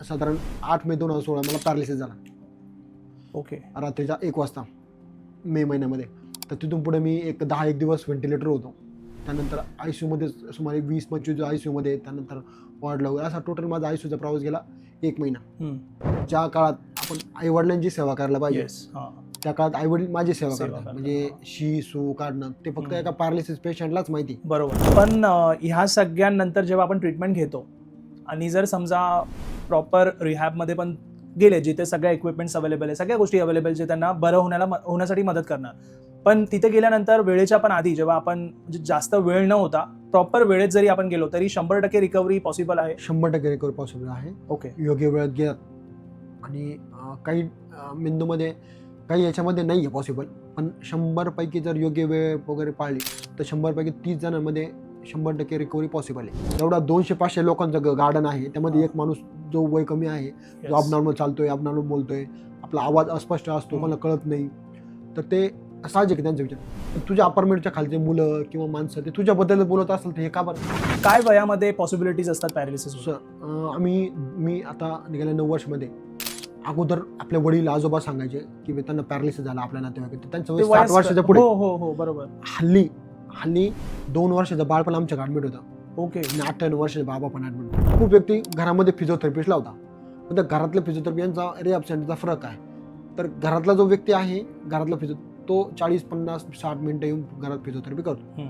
साधारण 8 मे 2016 मला पॅरालिसिस झाला ओके. रात्रीच्या 1 वाजता मे महिन्यामध्ये. तर तिथून पुढे मी एक 10 दिवस व्हेंटिलेटर होतो. त्यानंतर ICUमध्ये सुमारे 20-25 ICUमध्ये, त्यानंतर वॉर्डला वगैरे, असा टोटल माझा ICUचा प्रवास गेला 1 महिना. ज्या काळात आपण आईवडिलांची सेवा करायला पाहिजे त्या काळात आईवडील माझी सेवा करतात. म्हणजे शी सू काढणं ते फक्त एका पॅरालिसिस पेशंटलाच माहिती. बरोबर. पण ह्या सगळ्यांनंतर जेव्हा आपण ट्रीटमेंट घेतो आणि जर समजा प्रॉपर रिहॅबमध्ये पण गेले, जिथे सगळ्या इक्विपमेंट्स अवेलेबल आहे, सगळ्या गोष्टी अवेलेबल जे त्यांना बरं होण्यासाठी मदत करणार, पण तिथे गेल्यानंतर वेळेच्या पण आधी जेव्हा आपण म्हणजे जास्त वेळ न होता प्रॉपर वेळेत जरी आपण गेलो तरी 100% रिकव्हरी पॉसिबल आहे. 100% रिकव्हरी पॉसिबल आहे. ओके. योग्य वेळात गेलात आणि काही मेंदूमध्ये काही याच्यामध्ये नाही आहे पॉसिबल, पण 100 पैकी जर योग्य वेळ वगैरे पाळली तर 100 पैकी 30 जणांमध्ये 100% रिकव्हरी पॉसिबल आहे. एवढा 200-500 लोकांचं गार्डन आहे. त्यामध्ये एक माणूस जो वय कमी आहे, जो अबनॉर्मल चालतोय, अबनॉर्मल बोलतोय, आपला आवाज अस्पष्ट असतो, मला कळत नाही, तर ते साहजिक आहे त्यांचा विचार. तुझ्या अपार्टमेंटच्या खालचे मुलं किंवा माणसं ते तुझ्याबद्दल बोलत असेल तर हे का बरं? काय वयामध्ये पॉसिबिलिटीज असतात पॅरालिसिस? मी आता गेल्या 9 वर्षामध्ये, अगोदर आपले वडील आजोबा सांगायचे की त्यांना पॅरालिसिस झाला आपल्या नातेवाईक, त्यांचं वय 60 वर्षाच्या पुढे. हो बरोबर. हल्ली 2 वर्षाचा बाळ पण आमच्या ऍडमिट होता. ओके. आणि 98 वर्षाचे बाबा पण ऍडमिट होता. खूप व्यक्ती घरामध्ये फिजिओथेरपिस्ट लावता, पण त्या घरातल्या फिजिओथेरपी यांचा रिॲब्सेंटचा फरक आहे. तर घरातला जो व्यक्ती आहे, घरातला तो 40, 50, 60 मिनिटं येऊन घरात फिजिओथेरपी करतो.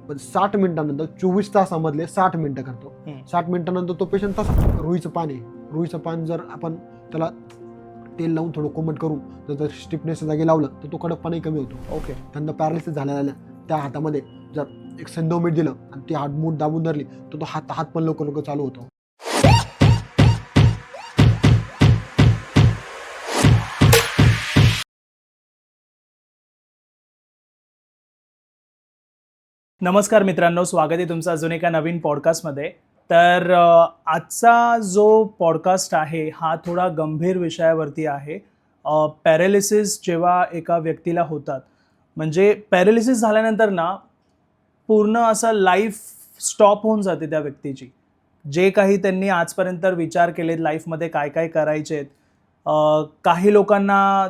पण 60 मिनिटांनंतर 24 तासामधले 60 मिनिटं करतो. 60 मिनिटांनंतर तो पेशंट तसा. रुईचं पान जर आपण त्याला तेल लावून थोडं कोमट करू, जर स्टिफनेस जागी लावलं तर तो कडकपणाही कमी होतो. ओके. त्यांना पॅरालिसिस झालेल्या त्या हातामध्ये जर एक सेंडोमीट दिलं आणि ती हात मूठ दाबून धरली तर तो हात पण लवकर चालू होतो. नमस्कार मित्रांनो, स्वागत आहे तुमचं अजून एका नवीन पॉडकास्टमध्ये. तर आजचा जो पॉडकास्ट आहे हा थोडा गंभीर विषयावरती आहे. पॅरालिसिस जेव्हा एका व्यक्तीला होतात, म्हणजे पॅरालिसिस झाल्यानंतर ना पूर्ण असं लाईफ स्टॉप होऊन जाते त्या व्यक्तीची. जे काही त्यांनी आजपर्यंत विचार केलेत लाईफमध्ये काय काय करायचे, काही लोकांना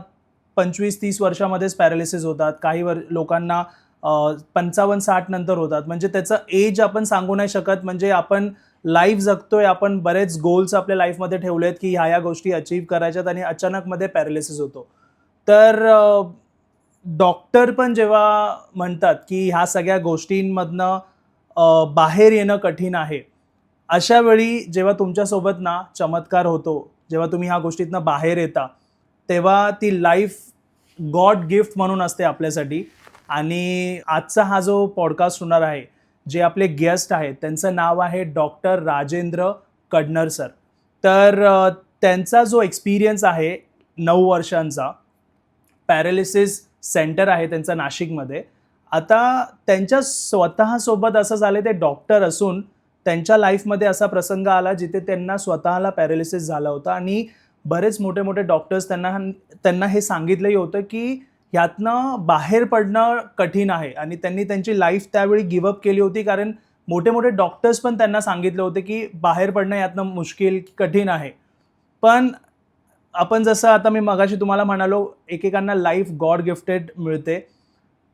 25-30 वर्षामध्येच पॅरालिसिस होतात, काही लोकांना 55-60 नंतर होतात. म्हणजे त्याचं एज आपण सांगू नाही शकत. म्हणजे आपण लाईफ जगतोय, आपण बरेच गोल्स आपल्या लाईफमध्ये ठेवलेत की ह्या गोष्टी अचीव्ह करायच्यात आणि अचानकमध्ये पॅरालिसिस होतो. तर डॉक्टर पण जेव्हा म्हणतात की ह्या सगळ्या गोष्टींमधनं बाहेर येणं कठीण आहे, अशा वेळी जेव्हा तुमच्यासोबत ना चमत्कार होतो, जेव्हा तुम्ही ह्या गोष्टीतनं बाहेर येता, तेव्हा ती लाईफ गॉड गिफ्ट म्हणून असते आपल्यासाठी. आणि आजचा हा जो पॉडकास्ट होणार आहे, जे आपले गेस्ट आहेत त्यांचं नाव आहे डॉक्टर राजेंद्र कडनर सर. तर त्यांचा जो एक्सपिरियन्स आहे 9 वर्षांचा, पॅरालिसिस सेंटर आहे त्यांचं नाशिकमध्ये. आता त्यांच्या स्वतःसोबत असं झालं, ते डॉक्टर असून त्यांच्या लाईफमध्ये असा प्रसंग आला जिथे त्यांना स्वतःला पॅरालिसिस झाला होता आणि बरेच मोठे डॉक्टर्स त्यांना हे सांगितलंही होतं की ह्यातनं बाहेर पडणं कठीण आहे आणि त्यांनी त्यांची लाईफ त्यावेळी गिवअप केली होती, कारण मोठे डॉक्टर्स पण त्यांना सांगितलं होतं की बाहेर पडणं यातनं मुश्किल कठीण आहे. पण आपण जसं आता मी मगाशी तुम्हाला म्हणालो, एकेकांना लाईफ गॉड गिफ्टेड मिळते,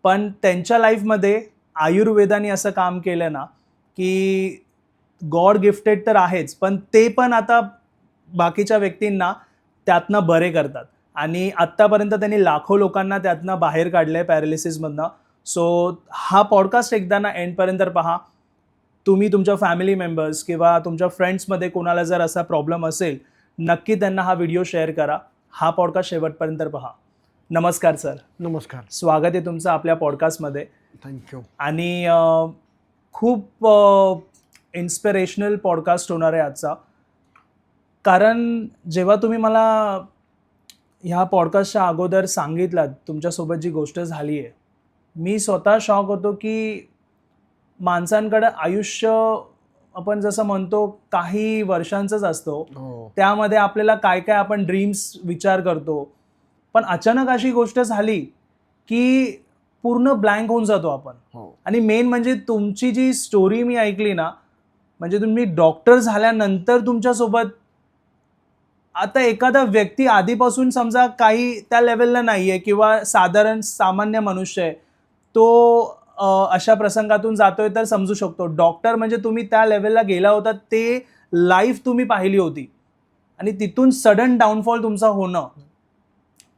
पण त्यांच्या लाईफमध्ये आयुर्वेदाने असं काम केलं ना की गॉड गिफ्टेड तर आहेच, पण ते पण आता बाकीच्या व्यक्तींना त्यातनं बरे करतात आणि आत्तापर्यंत त्यांनी लाखो लोकांना त्यातनं बाहेर काढलं आहे पॅरालिसिसमधनं. सो हा पॉडकास्ट एकदा ना एंडपर्यंत पहा. तुम्ही तुमच्या फॅमिली मेंबर्स किंवा तुमच्या फ्रेंड्समध्ये कोणाला जर असा प्रॉब्लेम असेल, नक्की त्यांना हा व्हिडिओ शेअर करा. हा पॉडकास्ट शेवटपर्यंत पहा. नमस्कार सर. नमस्कार. स्वागत आहे तुमचं आपल्या पॉडकास्टमध्ये. थँक्यू. आणि खूप इन्स्पिरेशनल पॉडकास्ट होणार आहे आजचा, कारण जेव्हा तुम्ही मला ह्या पॉडकास्टच्या अगोदर सांगितलं तुमच्यासोबत जी गोष्ट झाली आहे, मी स्वतः शॉक होतो की माणसांकडं आयुष्य आपण जसं म्हणतो काही वर्षांचंच असतो, त्यामध्ये आपल्याला काय काय आपण ड्रीम्स विचार करतो, पण अचानक अशी गोष्ट झाली की पूर्ण ब्लँक होऊन जातो आपण. आणि मेन म्हणजे तुमची जी स्टोरी मी ऐकली ना, म्हणजे तुम्ही डॉक्टर झाल्यानंतर तुमच्यासोबत आता एखादा व्यक्ती आधीपासून समजा काही त्या लेवलला नाही आहे किंवा साधारण सामान्य मनुष्य आहे, तो अशा प्रसंगातून जातोय तर समजू शकतो. डॉक्टर म्हणजे तुम्ही त्या लेवलला गेला होता, ते लाईफ तुम्ही पाहिली होती आणि तिथून सडन डाऊनफॉल तुमचा होणं,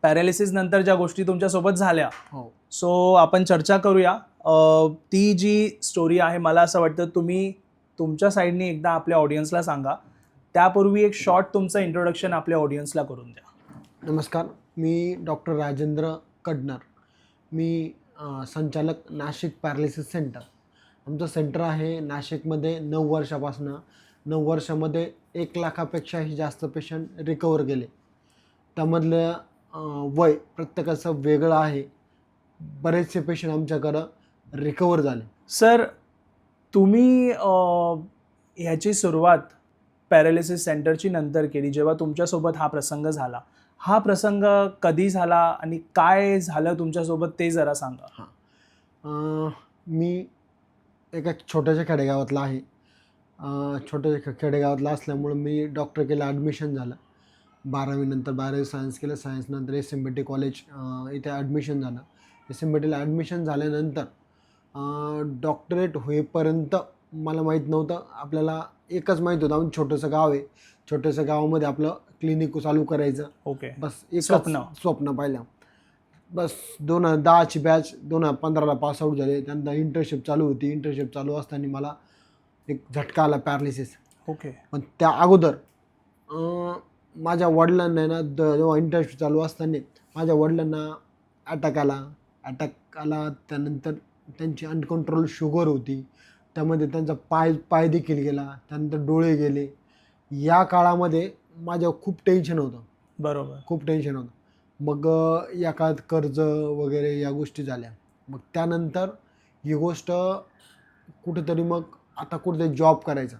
पॅरालिसिस नंतर ज्या गोष्टी तुमच्यासोबत झाल्या, हो. सो आपण चर्चा करूया. ती जी स्टोरी आहे, मला असं वाटतं तुम्ही तुमच्या साईडनी एकदा आपल्या ऑडियन्सला सांगा. त्यापूर्वी एक शॉर्ट तुमचं इंट्रोडक्शन आपल्या ऑडियन्सला करून द्या. नमस्कार, मी डॉक्टर राजेंद्र कडनर. मी संचालक नाशिक पॅरालिसिस सेंटर. आमचं सेंटर आहे नाशिकमध्ये 9 वर्षापासून. 9 वर्षामध्ये 1 लाखापेक्षाही जास्त पेशंट रिकवर केले. त्यामधलं वय प्रत्येकाचं वेगळं आहे. बरेचसे पेशंट आमच्याकडं रिकवर झाले. सर, तुम्ही ह्याची सुरुवात पॅरालिसिस सेंटरची नंतर केली, जेव्हा तुमच्यासोबत हा प्रसंग झाला. हा प्रसंग कधी झाला आणि काय झालं तुमच्यासोबत ते जरा सांगा. मी एका छोट्याशा खेडेगावातला आहे. छोट्या खेडेगावातला असल्यामुळं मी डॉक्टर केलं ॲडमिशन झालं. 12वी नंतर 12वी सायन्स केलं. सायन्सनंतर SMBT कॉलेज इथे ॲडमिशन झालं. SMBTला ॲडमिशन झाल्यानंतर डॉक्टरेट होईपर्यंत मला माहीत नव्हतं. आपल्याला एकच माहीत होतं, आपण छोटंसं गाव आहे, छोट्याशा गावामध्ये आपलं क्लिनिक चालू करायचं. ओके. बस एकच स्वप्न. स्वप्न पाहिलं. बस 2010ची बॅच 2015ला पासआउट झाले. त्यानंतर इंटर्नशिप चालू होती. इंटर्नशिप चालू असताना मला एक झटका आला पॅरालिसिस. ओके. पण त्या अगोदर माझ्या वडिलांना ना जेव्हा इंटर्नशिप चालू असताना माझ्या वडिलांना अटॅक आला. त्यानंतर त्यांची अनकंट्रोल शुगर होती. त्यामध्ये त्यांचा पाय देखील गेला. त्यानंतर डोळे गेले. या काळामध्ये माझ्यावर खूप टेन्शन होतं. बरोबर. खूप टेन्शन होतं. मग या काळात कर्ज वगैरे या गोष्टी झाल्या. मग त्यानंतर ही गोष्ट कुठेतरी मग आता कुठेतरी जॉब करायचा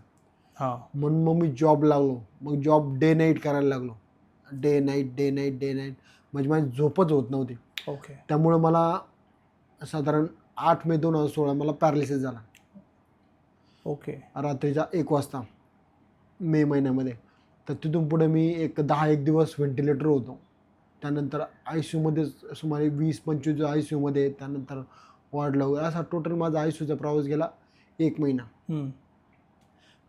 हां. म्हणून मग मी जॉब लागलो. मग जॉब डे नाईट करायला लागलो. डे नाईट म्हणजे माझी झोपच होत नव्हती. ओके. त्यामुळं मला साधारण 8 मे 2016 मला पॅरालिसिस झाला. ओके. रात्रीच्या 1 वाजता मे महिन्यामध्ये. तर तिथून पुढे मी एक 10-1 दिवस व्हेंटिलेटर होतो. त्यानंतर ICUमध्ये सुमारे 20-25 ICUमध्ये, त्यानंतर वॉर्डला वगैरे असा टोटल माझा ICUचा प्रवास गेला 1 महिना.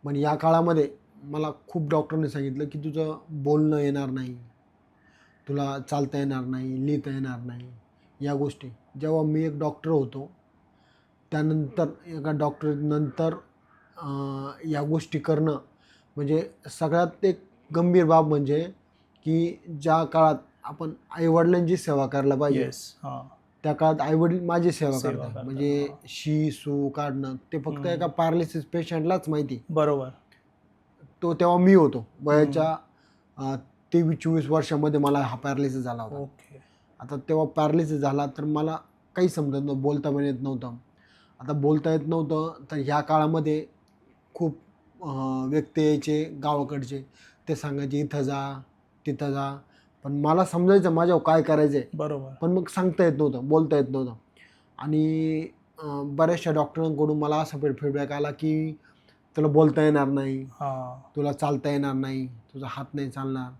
पण या काळामध्ये मला खूप डॉक्टरने सांगितलं की तुझं बोलणं येणार नाही, तुला चालता येणार नाही, लिहिता येणार नाही, या गोष्टी. जेव्हा मी एक डॉक्टर होतो त्यानंतर एका डॉक्टरनंतर या गोष्टी करणं म्हणजे सगळ्यात एक गंभीर बाब म्हणजे की ज्या काळात आपण आईवडिलांची सेवा करायला पाहिजे, येस. हां. त्या काळात आईवडील माझी सेवा सेवा करतात. करतात, म्हणजे हां. शी सू काढणं ते फक्त एका पॅरालिसिस पेशंटलाच माहिती. बरोबर. तो तेव्हा मी होतो. वयाच्या 23-24 वर्षामध्ये मला हा पॅरालिसिस झाला होता. ओके. आता तेव्हा पॅरालिसिस झाला तर मला काही समजत नव्हतं, बोलता पण येत नव्हतं. आता बोलता येत नव्हतं तर ह्या काळामध्ये खूप व्यक्ती यायचे गावाकडचे, ते सांगायचे इथं जा तिथं जा. पण मला समजायचं माझ्यावर काय करायचं आहे, बरोबर. पण मग सांगता येत नव्हतं, बोलता येत नव्हतं. आणि बऱ्याचशा डॉक्टरांकडून मला असा फीडबॅक आला की तुला बोलता येणार नाही, हां. तुला चालता येणार नाही, तुझा हात नाही चालणार.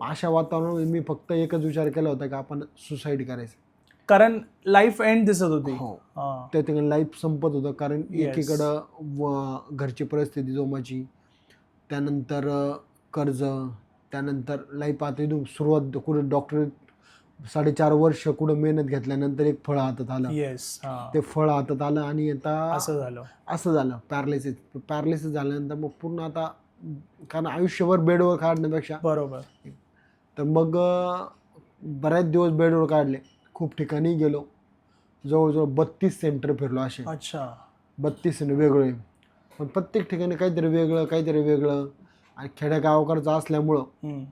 अशा वातावरणामध्ये मी फक्त एकच विचार केला होता की आपण सुसाईड करायचं. कारण लाईफ एंड दिसत होती. हो. हां. त्याच्याकडे लाईफ संपत होतं. कारण Yes. एकीकडं घरची परिस्थिती जोमाची, त्यानंतर कर्ज, त्यानंतर लाईफ आता इथून सुरुवात कुठं डॉक्टर 4.5 वर्ष कुठं मेहनत घेतल्यानंतर एक फळ हातात आलं. येस. हां. ते फळ हातात आलं आणि आता असं झालं. असं झालं पॅरालिसिस झाल्यानंतर मग पूर्ण आता कारण आयुष्यभर बेडवर काढण्यापेक्षा बरोबर. तर मग बऱ्याच दिवस बेडवर काढले. खूप ठिकाणी गेलो. जवळजवळ 32 सेंटर फिरलो असे. अच्छा. 32 वेगळे. पण प्रत्येक ठिकाणी काहीतरी वेगळं आणि खेड्यागावाकडचं असल्यामुळं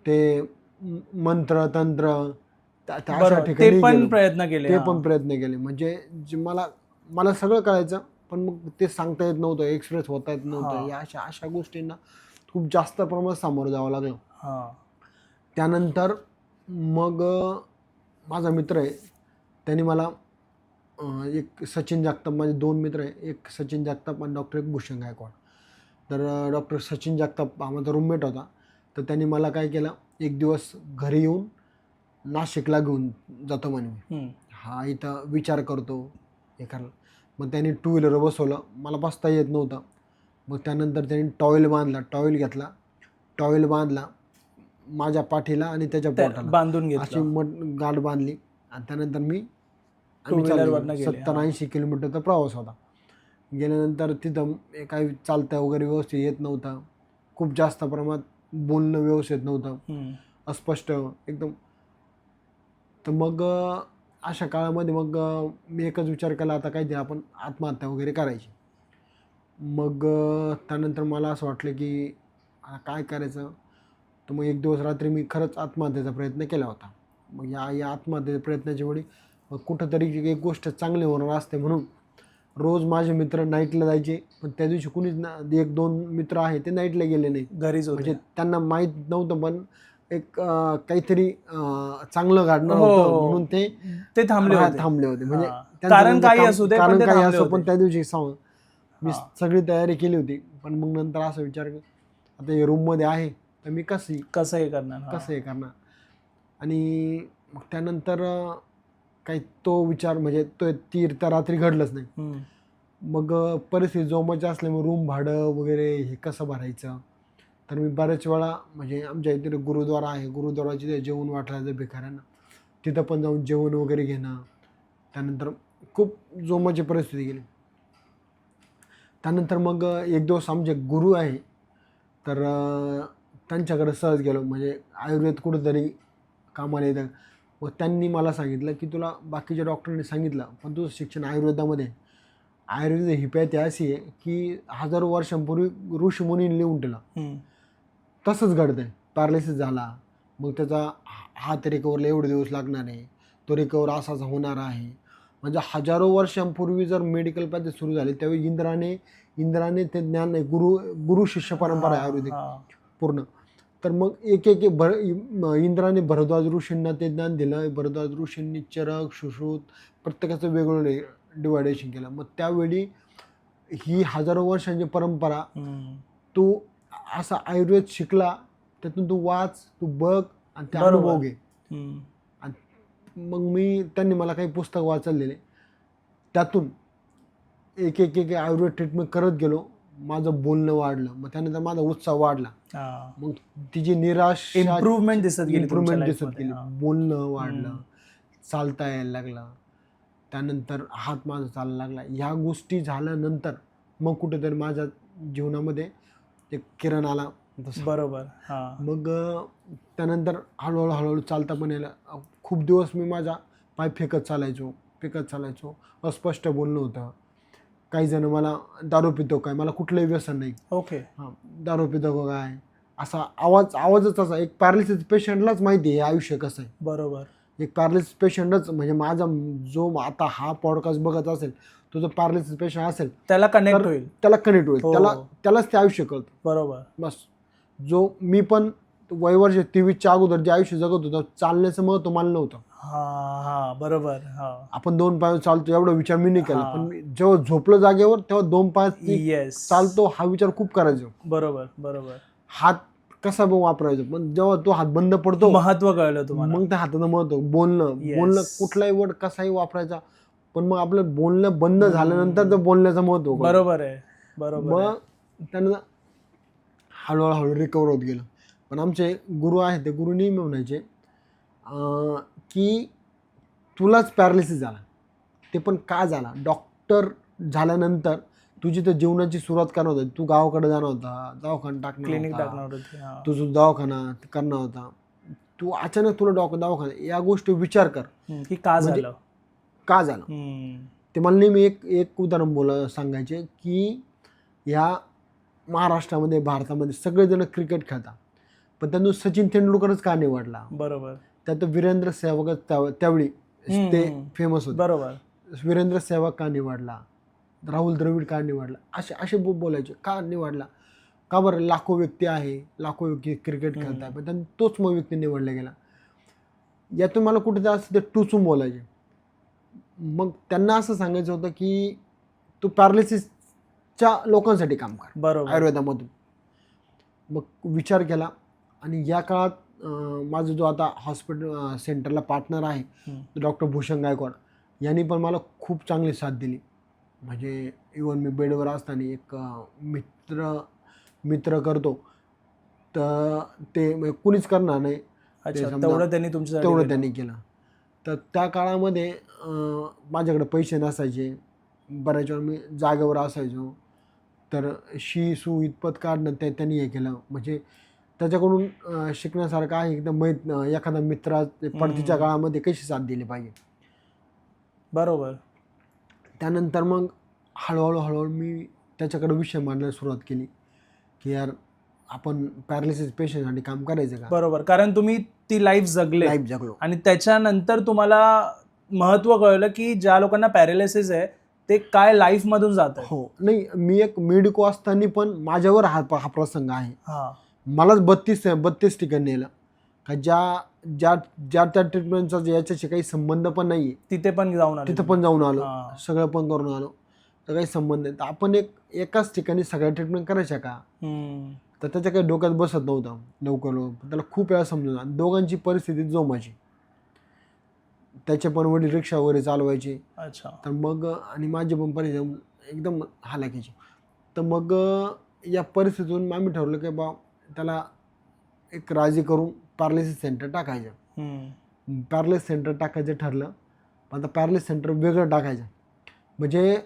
ते मंत्र तंत्र अशा बरोबर. ठिकाणी ते पण गेलो. प्रयत्न केले. ते हां. पण प्रयत्न केले. म्हणजे जे मला सगळं कळायचं पण मग ते सांगता येत नव्हतं, एक्सप्रेस होता येत नव्हतं. हां. या अशा गोष्टींना खूप जास्त प्रमाणात सामोरं जावं लागलं. हां. त्यानंतर मग माझा मित्र आहे त्यांनी मला एक सचिन जगताप, माझे 2 मित्र आहे, एक सचिन जगताप आणि डॉक्टर भूषण गायकवाड. तर डॉक्टर सचिन जगताप हा माझा रूममेट होता. तर त्यांनी मला काय केलं, एक दिवस घरी येऊन नाशिकला घेऊन जातो म्हणे मी. हा इथं विचार करतो हे करायला. मग त्यांनी 2 व्हीलर बसवलं, मला बसता येत नव्हतं. मग त्यानंतर त्यांनी टॉवेल घेतला, टॉवेल बांधला माझ्या पाठीला आणि त्याच्या पोटाला, बांधून अशी गाठ बांधली आणि त्यानंतर आम्ही व्हीलरवरनं गेले. 70-80 किलोमीटरचा प्रवास होता. गेल्यानंतर तिथं काही चालता वगैरे व्यवस्थित येत नव्हतं, खूप जास्त प्रमाणात बोलणं व्यवस्थित नव्हतं, अस्पष्ट एकदम. तर मग अशा काळामध्ये मग मी एकच विचार केला, आता काहीतरी आपण आत्महत्या वगैरे करायची. मग त्यानंतर मला असं वाटलं की आता काय करायचं. तर मग एक दिवस रात्री मी खरंच आत्महत्येचा प्रयत्न केला होता. मग या आत्महत्येच्या प्रयत्नाच्या वेळी मग कुठंतरी एक गोष्ट चांगली होणार असते म्हणून रोज माझे मित्र नाईटला जायचे, पण त्या दिवशी कुणीच 1-2 मित्र आहे ते नाईटला गेले नाही, घरीच म्हणजे त्यांना माहीत नव्हतं, पण एक काहीतरी चांगलं घडणार हो, होतं म्हणून ते थांबले होते. म्हणजे कारण काही असू दे, कारण पण ते काही थांबले असो, होते. पण त्या दिवशी मी सगळी तयारी केली होती. पण मग नंतर असा विचार आता हे रूममध्ये आहे तर मी कसं हे करणार. आणि मग त्यानंतर काही तो विचार म्हणजे ती त्या रात्री घडलंच नाही. मग परिस्थिती जोमाची असल्यामुळे रूम भाडं वगैरे हे कसं भरायचं. तर मी बऱ्याच वेळा म्हणजे आमच्या इथे गुरुद्वारा आहे, गुरुद्वाराची ते जेवण वाटायचं भिकाऱ्यांना, तिथं पण जाऊन जेवण वगैरे घेणं. त्यानंतर खूप जोमाची परिस्थिती गेली. त्यानंतर मग एक दिवस आमचे गुरु आहे तर त्यांच्याकडे सहज गेलो, म्हणजे आयुर्वेद कुठंतरी कामाला येतं. मग त्यांनी मला सांगितलं की तुला बाकीच्या डॉक्टरांनी सांगितलं, पण तुझं शिक्षण आयुर्वेदामध्ये. आयुर्वेद ही पॅथी अशी आहे की हजारो वर्षांपूर्वी ऋषीमुनींनी लिहून ठेवलं, तसंच घडतं आहे. पॅरालिसिस झाला, मग त्याचा हात रिकवरला एवढे दिवस लागणार आहे, तो रिकवर असाच होणार आहे. म्हणजे हजारो वर्षांपूर्वी जर मेडिकल पॅथी सुरू झाली त्यावेळी इंद्राने ते ज्ञान गुरु शिष्य परंपरा आहे आयुर्वेदिक पूर्ण. तर मग एक इंद्राने भरद्वाज ऋषींना ते ज्ञान दिलं. भरद्वाज ऋषींनी चरक सुश्रुत प्रत्येकाचं वेगवेगळं डिवायडेशन केलं. मग त्यावेळी ही हजारो वर्षांची परंपरा, तू असा आयुर्वेद शिकला त्यातून तू वाच, तू बघ आणि ते अनुभव घे. मग त्यांनी मला काही पुस्तक वाचलेले, त्यातून एक आयुर्वेद ट्रीटमेंट करत गेलो. माझं बोलणं वाढलं, मग त्यानंतर माझा उत्साह वाढला. मग तिची इम्प्रूव्हमेंट दिसत गेली. बोलणं वाढलं, चालता यायला लागलं, त्यानंतर हात माझा चालायला लागला. ह्या गोष्टी झाल्यानंतर मग कुठेतरी माझ्या जीवनामध्ये एक किरण आला. बरोबर. मग त्यानंतर हळूहळू चालता पण यायला. खूप दिवस मी माझा पाय फेकत चालायचो. अस्पष्ट बोलणं होतं. काही जण मला दारू पितो काय, मला कुठलंही व्यसन नाही. ओके. दारू पितो काय असा आवाजच असा. एक पॅरालिसिस पेशंटलाच माहिती आहे आयुष्य कसं आहे. बरोबर. एक पॅरालिसिस पेशंटच, म्हणजे माझा जो आता हा पॉडकास्ट बघत असेल तो जो पॅरालिसिस पेशंट असेल त्याला कनेक्ट होईल, त्यालाच ते आयुष्य कळतं. बरोबर. बस जो मी पण वयवर्ष 23च्या अगोदर जे आयुष्य जगत होतं, चालण्याचं महत्त्व मला नव्हतं. बरोबर. आपण 2 पाय चालतो एवढा विचार मी नाही केला, पण जेव्हा झोपलं जागेवर तेव्हा 2 पाय चालतो हा विचार खूप करायचो. बरोबर. हात कसा वापरायचो, पण जेव्हा तो हात बंद पडतो महत्व कळलं तुम्हाला. मग त्या हाताचं महत्व. बोलणं कुठलाही वर्ड कसाही वापरायचा, पण मग आपलं बोलणं बंद झाल्यानंतर तर बोलण्याचं महत्व. बरोबर आहे. मग त्यानं हळूहळू रिकवर होत गेलं. पण आमचे गुरु आहेत ते गुरु नेहमी म्हणायचे की तुलाच पॅरालिसिस झाला, ते पण का झाला. डॉक्टर झाल्यानंतर तुझी तर जीवनाची सुरुवात करणार होती. तू गावाकडे जाणार होता, दवाखाना क्लिनिक टाकणार होती, तुझं दवाखाना करणार होता. तू अचानक तुला दवाखाना, या गोष्टी विचार कर की का झालं. ते मला नेहमी एक उदाहरण सांगायचे की ह्या महाराष्ट्रामध्ये भारतामध्ये सगळेजण क्रिकेट खेळतात, पण त्यांनी सचिन तेंडुलकरच का निवडला. बरोबर. त्यात वीरेंद्र सहवाग त्यावेळी ते फेमस होते. बरोबर. वीरेंद्र सहवाग का निवडला, राहुल द्रविड का निवडला, असे बोलायचे. का निवडला, का बरं. लाखो व्यक्ती क्रिकेट खेळतात, पण त्यांनी तोच व्यक्ती निवडला गेला. यातून मला कुठेतरी असं ते टुचून बोलायचे. मग त्यांना असं सांगायचं होतं की तू पॅरालिसिसच्या लोकांसाठी काम कर, बरोबर, आयुर्वेदामधून. मग विचार केला आणि या काळात माझा जो आता हॉस्पिटल सेंटरला पार्टनर आहे डॉक्टर भूषण गायकवाड यांनी पण मला खूप चांगली साथ दिली. म्हणजे इवन मी बेडवर असताना एक मित्र करतो तर ते म्हणजे कुणीच करणार नाही. अच्छा, समजा तेवढं त्यांनी तुमच्यासाठी तेवढं केलं. त्यांनी केलं. तर त्या काळामध्ये माझ्याकडे पैसे नसायचे. बऱ्याच वेळा मी जागेवर असायचो. तर सू इतपत काढणं त्यांनी हे केलं. म्हणजे त्याच्याकडून शिकण्यासारखं आहे एकदम एखादा मित्रा पडतीच्या काळामध्ये कशी साथ दिली पाहिजे. बरोबर. त्यानंतर मग हळूहळू मी त्याच्याकडे विषय मांडायला सुरुवात केली की यार आपण पॅरालिसिस पेशंटसाठी काम करायचं का. बरोबर, कारण तुम्ही ती लाईफ जगलो आणि त्याच्यानंतर तुम्हाला महत्व कळलं की ज्या लोकांना पॅरालिसिस आहे ते काय लाईफ मधून जात आहे. हो, नाही मी एक मेडिको असताना पण माझ्यावर हा प्रसंग आहे. हा, मलाच 32 ठिकाणी नेलं का ज्या त्या ट्रीटमेंटचा याच्याशी काही संबंध पण नाही आहे. तिथे पण जाऊन आले. तिथं पण जाऊन आलो, हा. सगळं पण करून आलो, तर काही संबंध नाही. तर आपण एकाच ठिकाणी सगळ्या ट्रीटमेंट करायच्या का. तर त्याच्या काही डोक्यात बसत नव्हतं लवकर. त्याला खूप वेळा समजून दोघांची परिस्थिती जोमाची. त्याचे पण वडील रिक्षा वगैरे चालवायचे. अच्छा. तर मग आणि माझी पण परिस्थिती एकदम हालाकीची. तर मग या परिस्थितीतून आम्ही ठरवलं की बा त्याला एक राजी करून पॅरालिसिस सेंटर टाकायचं. पॅरालिसिस सेंटर टाकायचं ठरलं. पण आता पॅरालिसिस सेंटर वेगळं टाकायचं म्हणजे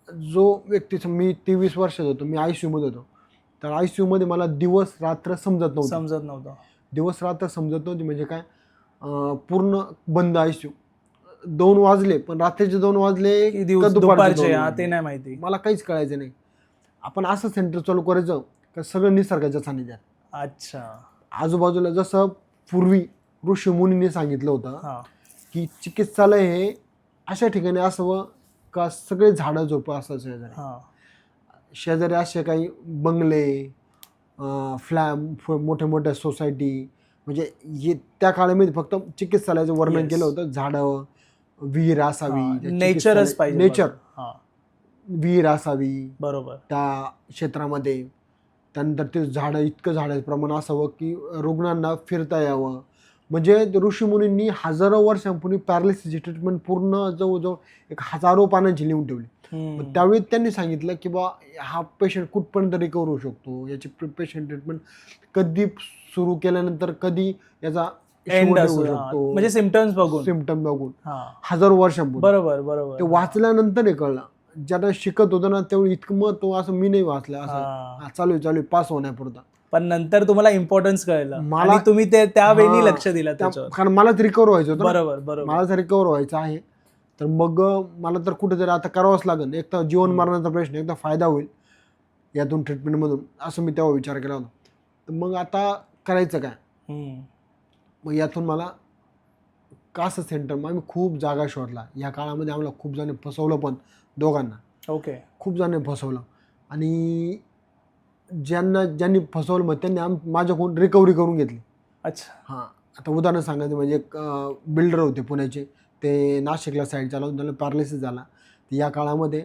जो व्यक्ती मी 23 वर्षाचा होतो, मी ICUमध्ये होतो. तर ICUमध्ये मला दिवस रात्र समजत नव्हतं. दिवस रात्र समजत नव्हती म्हणजे काय, पूर्ण बंद ICU. 2 वाजले पण रात्रीचे 2 वाजले का दुपारचे ते नाही माहिती, मला काहीच कळायचं नाही. आपण असं सेंटर चालू करायचं का सगळं निसर्गाच्या सानिध्यात. अच्छा. आजूबाजूला जसं पूर्वी ऋषी मुनींनी सांगितलं होतं की चिकित्सालय हे अशा ठिकाणी असावं का सगळे झाडं झोपं असायचं. शेजारी असे काही बंगले, मोठ्या मोठ्या सोसायटी, म्हणजे हे त्या काळामध्ये फक्त चिकित्सालयाचं वर्णन केलं होतं. झाडं, विहीर असावी, नेचरच पाहिजे. नेचर, विहीर असावी बरोबर त्या क्षेत्रामध्ये. त्यानंतर ते झाडाचं प्रमाण असावं की रुग्णांना फिरता यावं. म्हणजे ऋषीमुनींनी हजारो वर्षांपूर्वी पॅरालिसिसची ट्रीटमेंट पूर्ण जवळजवळ 1000 पानांची लिहून ठेवली. त्यावेळी त्यांनी सांगितलं की बा हा पेशंट कुठपर्यंत रिकवर होऊ शकतो, याची पेशंट ट्रीटमेंट कधी सुरू केल्यानंतर कधी याचा एंड होऊ शकतो, म्हणजे सिम्पटम बघून हजारो वर्षांपूर्वी. बरोबर. ते वाचल्यानंतर हे कळलं. ज्याला शिकत होतं ना तेवढं इतकं महत्व असं मी नाही वाचलं. असं चालू आहे पास होण्यापुरता. पण नंतर तुम्हाला इम्पॉर्टन्स कळलं आणि तुम्ही ते त्यावेळी लक्ष दिलं त्याच्यावर. कारण मलाच रिकवर व्हायचं होतं. बरोबर. मला जर रिकवर व्हायचं आहे तर मग मला तर कुठेतरी आता करावंच लागेल. एक तर जीवन मरणाचा प्रश्न, एक तर फायदा होईल यातून ट्रीटमेंटमधून, असं मी तेव्हा विचार केला होता. तर मग आता करायचं काय. मग यातून मला कास सेंटर, मग आम्ही खूप जागा शोधला. या काळामध्ये आम्हाला खूप जण फसवलं पण दोघांना. खूप जण फसवलं आणि ज्यांनी फसवलं मग त्यांनी माझ्याकडून रिकव्हरी करून घेतली. अच्छा. आता उदाहरण सांगायचं म्हणजे एक बिल्डर होते पुण्याचे, ते नाशिकला साईड चालवून त्यांना पॅरालिसिस झाला. या काळामध्ये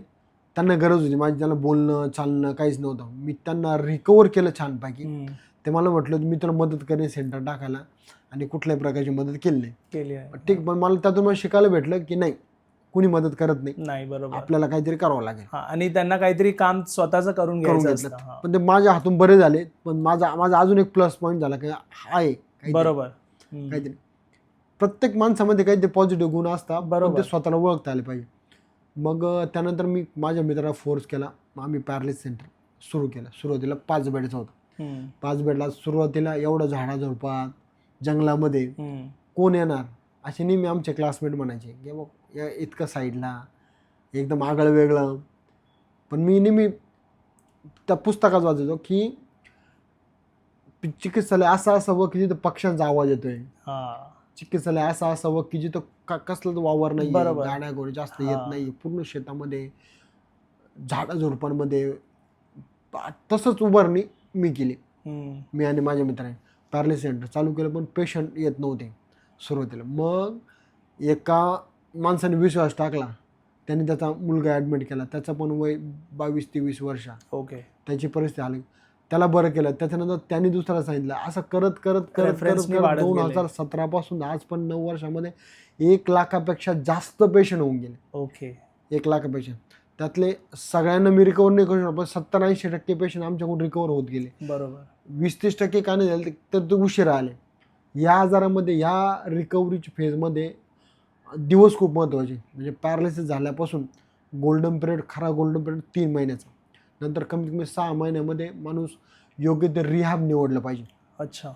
त्यांना गरज होती माझी, त्यांना बोलणं चालणं काहीच नव्हतं. मी त्यांना रिकवर केलं छानपैकी. ते मला म्हटलं मी तुला मदत करेन सेंटर टाकायला, आणि कुठल्याही प्रकारची मदत केली नाही. ठीक, पण मला त्यातून शिकायला भेटलं की नाही, कुणी मदत करत नाही. बरोबर, आपल्याला काहीतरी करावं लागेल. आणि त्यांना काहीतरी काम स्वतःच करून घेतलं. पण ते माझ्या हातून बरे झाले. पण माझा अजून एक प्लस पॉईंट झाला की आहे बरोबर काहीतरी प्रत्येक माणसामध्ये काहीतरी पॉझिटिव्ह गुण असतात. बरोबर, ते स्वतःला ओळखता आले पाहिजे. मग त्यानंतर मी माझ्या मित्राला फोर्स केला. आम्ही पॅरालिसिस सेंटर सुरू केलं. सुरुवातीला 5 बेडचं होतं. 5 बेडला सुरुवातीला एवढं झाडाझुडपात जंगलामध्ये कोण येणार असे नेहमी आमचे क्लासमेट म्हणायचे की बघ या इतकं साईडला एकदम आगळं वेगळं. पण मी नेहमी त्या पुस्तकात वाचायचो की चिकित्सालय असं असावं की जिथं पक्ष्यांचा आवाज येतोय. चिकित्सालय असं असावं की जिथं कसलाच वावर नाही, गाड्या गोडी जास्त येत नाही, पूर्ण शेतामध्ये झाडाझुडपांमध्ये. तसंच उभारणी मी केली. मी आणि माझ्या मित्राने पॅरालिसिस सेंटर चालू केलं. पण पेशंट येत नव्हते सुरुवातीला. मग एका माणसाने विश्वास टाकला. त्याने त्याचा मुलगा ॲडमिट केला. त्याचं पण वय 22-23 वर्ष. त्याची परिस्थिती आली. त्याला बरं केलं, त्याच्यानंतर त्यांनी दुसऱ्याला सांगितलं, असं करत करत करत करत Reference ने करत वाढत गेले. 2017 पासून आज पण 9 वर्षामध्ये 1 लाखापेक्षा जास्त पेशंट होऊन गेले. ओके. 1 लाखापेक्षा त्यातले सगळ्यांना मी रिकवर नाही करू शकतो, पण 70-80% पेशंट आमच्याकडून रिकवर होत गेले. बरोबर. 20-30% का नाही झाले तर ते उशिरा आले. या आजारामध्ये या रिकव्हरीच्या फेजमध्ये दिवस खूप महत्त्वाचे. म्हणजे पॅरालिसिस झाल्यापासून गोल्डन पिरियड, खरा गोल्डन पिरियड 3 महिन्याचा, नंतर कमीत कमी 6 महिन्यामध्ये माणूस योग्य ते रिहॅब निवडलं पाहिजे. अच्छा.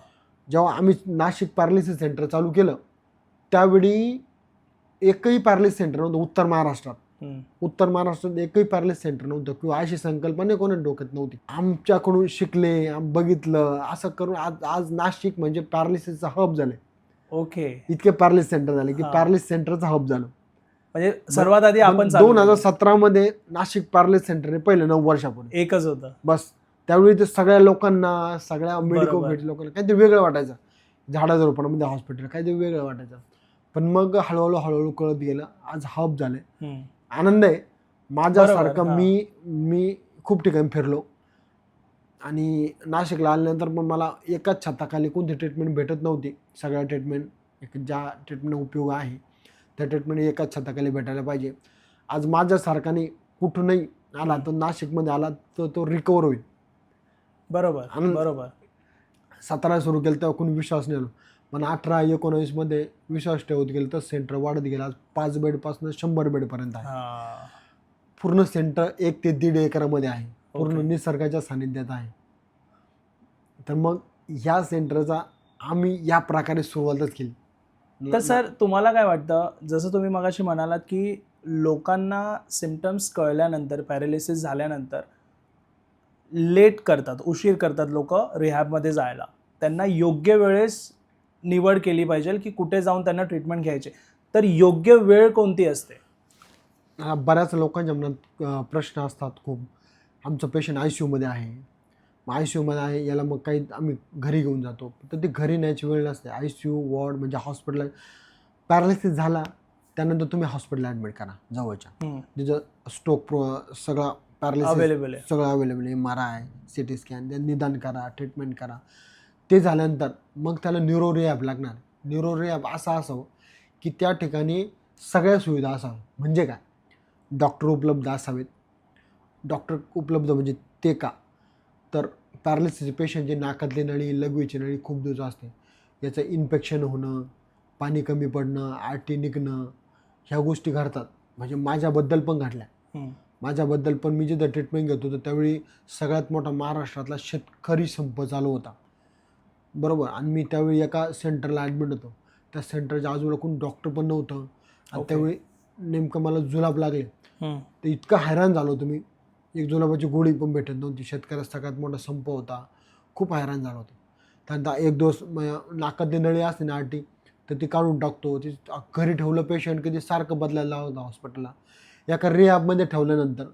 जेव्हा आम्ही नाशिक पॅरालिसिस सेंटर चालू केलं त्यावेळी एकही पॅरालिसिस सेंटर नव्हतं उत्तर महाराष्ट्रात. उत्तर महाराष्ट्रात एकही पॅरालिसिस सेंटर नव्हतं किंवा अशी संकल्पना कोणा डोक्यात नव्हती. आमच्याकडून शिकले, बघितलं, असं करून आज आज नाशिक म्हणजे पॅरालिसिसचा हब झाले. ओके. इतके पॅरालिसिस सेंटर झाले की हा. पॅरालिसिस सेंटरचा हब झालं. म्हणजे सर्वात आधी आपण चालू केलं. 2017 मध्ये नाशिक पॅरालिसिस सेंटर पहिलं 9 वर्षापूर्वी एकच होतं. बस. त्यावेळी ते सगळ्या लोकांना, सगळ्या मेडिकल बरोबर. लोकांना काहीतरी वेगळं वाटायचं. झाडा झुडपांमध्ये हॉस्पिटल काहीतरी वेगळं वाटायचं. पण मग हळूहळू कळत गेलं, आज हब झाले. आनंद आहे. माझ्यासारखं बरोबर, हा. मी खूप ठिकाणी फिरलो आणि नाशिकला आल्यानंतर पण मला एकाच छताखाली कोणती ट्रीटमेंट भेटत नव्हती. सगळ्या ट्रीटमेंट ज्या ट्रीटमेंट उपयोग आहे त्या ट्रीटमेंट एकाच छताखाली भेटायला पाहिजे. आज माझ्यासारखाने कुठूनही आला तर नाशिकमध्ये आला तर तो रिकवर होईल. बरोबर. आणि बरोबर. 17 सुरू केलं तेव्हा कोणी विश्वास नाही आलो, पण 18-19 मध्ये विश्वास ठेवत गेलं तर सेंटर वाढत गेलं. आज 5 बेडपासून 100 बेडपर्यंत आहे. हा. पूर्ण सेंटर 1 ते 1.5 एकरामध्ये आहे. पूर्ण ओके. निसर्गाच्या सानिध्यात आहे. तर मग ह्या सेंटरचा आम्ही या प्रकारे सुरुवातच केली. तर सर तुम्हाला काय वाटतं, जसं तुम्ही मगाशी म्हणालात की लोकांना सिम्पटम्स कळल्यानंतर, पॅरालिसिस झाल्यानंतर लेट करतात, उशीर करतात लोक रिहॅबमध्ये जायला. त्यांना योग्य वेळेस निवड केली पाहिजे की कुठे जाऊन त्यांना ट्रीटमेंट घ्यायचे. तर योग्य वेळ कोणती असते? बऱ्याच लोकांच्या मनात प्रश्न असतात खूप. आमचं पेशंट ICUमध्ये आहे, मग ICUमध्ये आहे, याला मग काही आम्ही घरी घेऊन जातो. तर ती घरी न्यायची वेळ नसते. ICU वॉर्ड म्हणजे हॉस्पिटल. पॅरालिसिस झाला त्यानंतर तुम्ही हॉस्पिटल ॲडमिट करा जवळच्या, जिथं स्ट्रोक सगळा पॅरालिसिस अवेलेबल आहे. सगळं अवेलेबल आहे. MRI, CT स्कॅन, निदान करा, ट्रीटमेंट करा. ते झाल्यानंतर मग त्याला न्यूरो रिहॅब लागणार. न्यूरो रिहॅब असं असावं की त्या ठिकाणी सगळ्या सुविधा असाव्या. म्हणजे काय, डॉक्टर उपलब्ध असावेत. डॉक्टर उपलब्ध म्हणजे ते का, तर पॅरालिसिस पेशंटची नाकातली नळी, लघवीची नळी खूप दिवस असते. याचं इन्फेक्शन होणं, पाणी कमी पडणं, आरटी निघणं, ह्या गोष्टी घडतात. म्हणजे माझ्याबद्दल पण घडल्या. माझ्याबद्दल पण मी जिथं ट्रीटमेंट घेत होतो त्यावेळी सगळ्यात मोठा महाराष्ट्रातला शेतकरी संप चालू होता. बरोबर. आणि मी त्यावेळी एका सेंटरला ॲडमिट होतो. त्या सेंटरच्या आजूबाजूला कोण डॉक्टर पण नव्हतं. आणि त्यावेळी नेमकं मला जुलाब लागले. तर इतकं हैराण झालो होतो मी. एक जुलाबाची गोळी पण भेटत नव्हती. शेतकऱ्याचा सगळ्यात मोठा संप होता. खूप हैराण झालो होतो. त्यानंतर एक दिवस नाकातली नळी असते ना आरटी, तर ती काढून टाकतो. ती घरी ठेवलं पेशंट की ते सारखं बदलायला लावतं हॉस्पिटलला. एका रिहॅबमध्ये ठेवल्यानंतर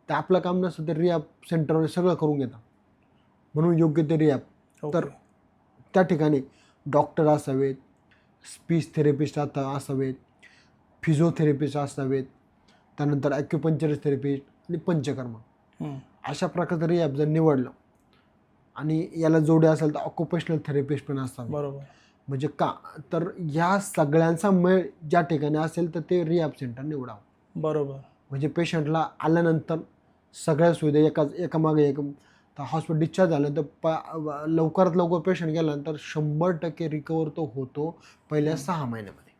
ते आपलं काम नसतं, ते रिहॅब सेंटरवर सगळं करून घेतात. म्हणून योग्य ते रिहॅब. तर त्या ठिकाणी डॉक्टर असावेत, स्पीच थेरपिस्ट असावेत, फिजिओथेरपिस्ट असावेत, त्यानंतर ॲक्युपंक्चरिस्ट थेरपिस्ट आणि पंचकर्म. अशा प्रकारचं रिहॅब जर निवडलं आणि याला जोडे असेल तर ऑक्युपेशनल थेरपिस्ट पण असावे. बरोबर. म्हणजे का, तर ह्या सगळ्यांचा मेळ ज्या ठिकाणी असेल तर ते रिहॅब सेंटर निवडावं. बरोबर. म्हणजे पेशंटला आल्यानंतर सगळ्या सुविधा एकामागे एक. तर हॉस्पिटल डिस्चार्ज झालं तर लवकरात लवकर पेशंट गेल्यानंतर 100% रिकवर तो होतो पहिल्या 6 महिन्यामध्ये.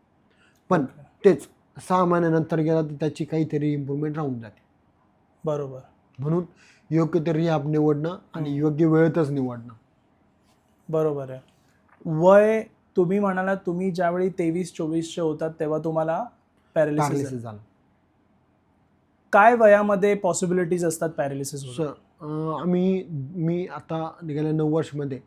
पण तेच 6 महिन्यानंतर गेला तर त्याची काहीतरी इम्प्रूव्हमेंट राहून जाते. बरोबर. म्हणून योग्य ते रिहॅब निवडणं आणि योग्य वेळेतच निवडणं. बरोबर आहे. वय तुम्ही म्हणालात तुम्ही ज्यावेळी 23-24चे होतात तेव्हा तुम्हाला पॅरालिसिस झालं. काय वयामध्ये पॉसिबिलिटीज असतात पॅरालिसिस? मी आता गेल्या 9 वर्षामध्ये,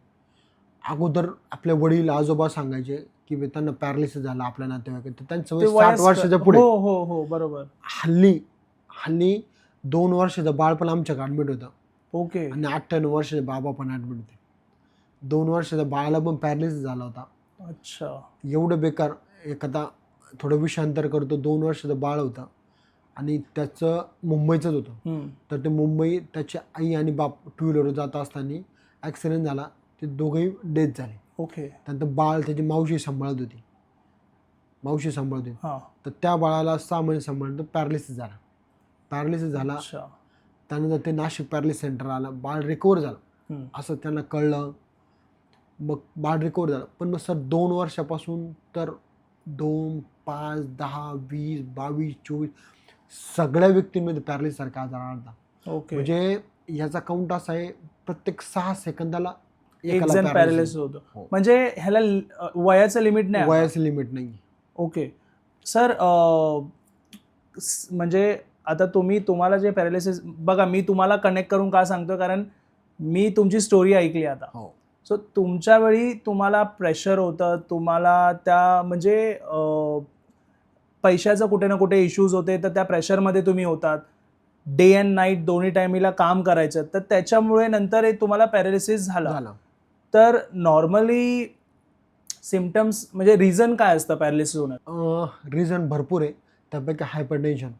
अगोदर आपले वडील आजोबा सांगायचे की त्यांना पॅरालिसिस झाला आपल्या नातेवाईकात, तर त्यांचं वय 60 वर्षाच्या पुढे. हो हो हो बरोबर. हल्ली 2 वर्षाचं बाळ पण आमच्याकडे ॲडमिट होतं. ओके. आणि 98 वर्षाचे बाबा पण ॲडमिट होते. 2 वर्षाच्या बाळाला पण पॅरालिसिस झाला होता. अच्छा. एवढं बेकार. एखादा थोडं विषांतर करतो, 2 वर्षाचं बाळ होतं आणि त्याचं मुंबईचंच होतं. तर ते मुंबई त्याची आई आणि बाप 2 व्हीलरवर जात असताना ॲक्सिडेंट झाला, ते दोघंही डेथ झाले. ओके. त्यानंतर बाळ त्याची मावशी सांभाळत होती. हां. तर त्या बाळाला 6 महिने सांभाळून पॅरालिसिस झाला. अच्छा. त्यानंतर ते नाशिक पॅरालिसिस सेंटर आलं, बाळ रिकवर झालं असं त्यांना कळलं. मग बाळ रिकवर झालं, पण मग सर 2 वर्षापासून तर 2, 5, 10, 20, 22, 24 सगळ्या व्यक्तींमध्ये पॅरालिसिस सारखा आजार आढळला. ओके. म्हणजे याचा काउंट असा आहे, प्रत्येक 6 सेकंदाला एक एकाला जण paralysis पॅरालिसिस होतो. होतो. म्हणजे ह्याला वयाचं लिमिट नाही. वयाचं लिमिट नाही. ओके. सर म्हणजे आता तुम्हाला जे पॅरालिसिस बघा, मी तुम्हाला कनेक्ट करून का सांगतो, कारण मी तुमची स्टोरी ऐकली आता. सो तुमच्या वेळी तुम्हाला प्रेशर होतं, तुम्हाला त्या म्हणजे पैशाचं कुठे ना कुठे इश्यूज होते, तर त्या प्रेशरमध्ये तुम्ही होतात. डे अँड नाईट दोन्ही टायमीला काम करायचं, तर त्याच्यामुळे नंतर तुम्हाला पॅरालिसिस झाला. तर नॉर्मली सिम्पटम्स म्हणजे रिझन काय असतं पॅरालिसिस होण्याचं? रिझन भरपूर आहे. त्यापैकी हायपरटेन्शन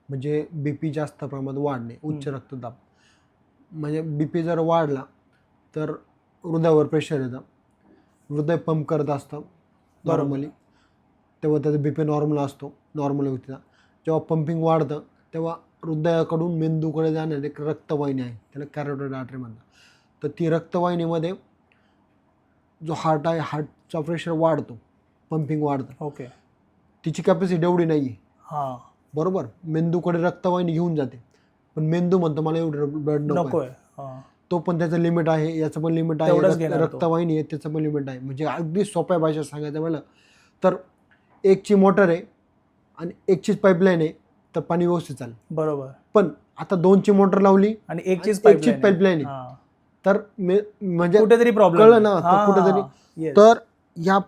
म्हणजे BP जास्त प्रमाणात वाढणे, उच्च रक्तदाब. म्हणजे BP जर वाढला तर हृदयावर प्रेशर येतं, हृदय पंप करत असतं नॉर्मली, तेव्हा त्याचा BP नॉर्मल असतो. नॉर्मल व्यक्तीचा जेव्हा पंपिंग वाढतं तेव्हा हृदयाकडून मेंदूकडे जाणारी एक रक्तवाहिनी आहे, त्याला कॅरोटिड आर्टरी म्हणतात. तर ती रक्तवाहिनीमध्ये जो हार्ट आहे, हार्टचा प्रेशर वाढतो, पंपिंग वाढतं. ओके. तिची कॅपॅसिटी एवढी नाही आहे. हां. बरोबर. मेंदूकडे रक्तवाहिनी घेऊन जाते, पण मेंदू म्हणतो मला एवढं ब्लड नको आहे. तो पण त्याचं लिमिट आहे, याचं पण लिमिट आहे, रक्तवाहिनी आहे त्याचं पण लिमिट आहे. म्हणजे अगदी सोप्या भाषेत सांगायचं म्हणलं तर एकची मोटर आहे आणि एकचीच पाईपलाईन आहे, तर पाणी व्यवस्थित चालेल. बरोबर. पण आता 2ची मोटर लावली आणि एकचीच पाईपलाईन आहे, तर म्हणजे कुठेतरी प्रॉब्लेम कळलं ना, तर कुठेतरी. तर ह्या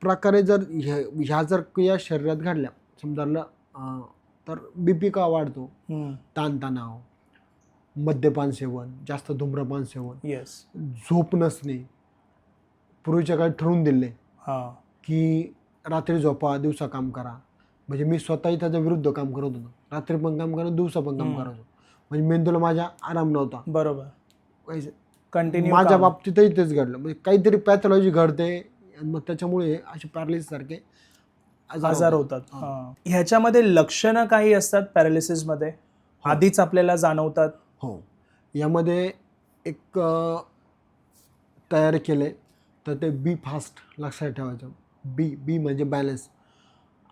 प्रकारे जर ह्या जर क्रिया शरीरात घडल्या समजा, तर BP का वाढतो? ताणतणाव, मद्यपान सेवन, जास्त धूम्रपान सेवन, झोप नसणे. पूर्वीच्या काळात ठरवून दिले की रात्री झोपा, दिवसा काम करा. म्हणजे मी स्वतःही त्याच्या विरुद्ध काम करत होतो, रात्री पण काम करत, दिवसा पण काम करत होतो. म्हणजे मेंदूला माझ्या आराम नव्हता. बरोबर. कंटिन्यू माझ्या बाबतीतही तेच घडलं. म्हणजे काहीतरी पॅथॉलॉजी घडते आणि मग त्याच्यामुळे असे पॅरालिसिस सारखे आजार होतात. ह्याच्यामध्ये लक्षणं काही असतात पॅरालिसिसमध्ये, आधीच आपल्याला जाणवतात? हो. यामध्ये एक तयार केले तर ते बी फास्ट लक्षात ठेवायचं. बी म्हणजे बॅलन्स.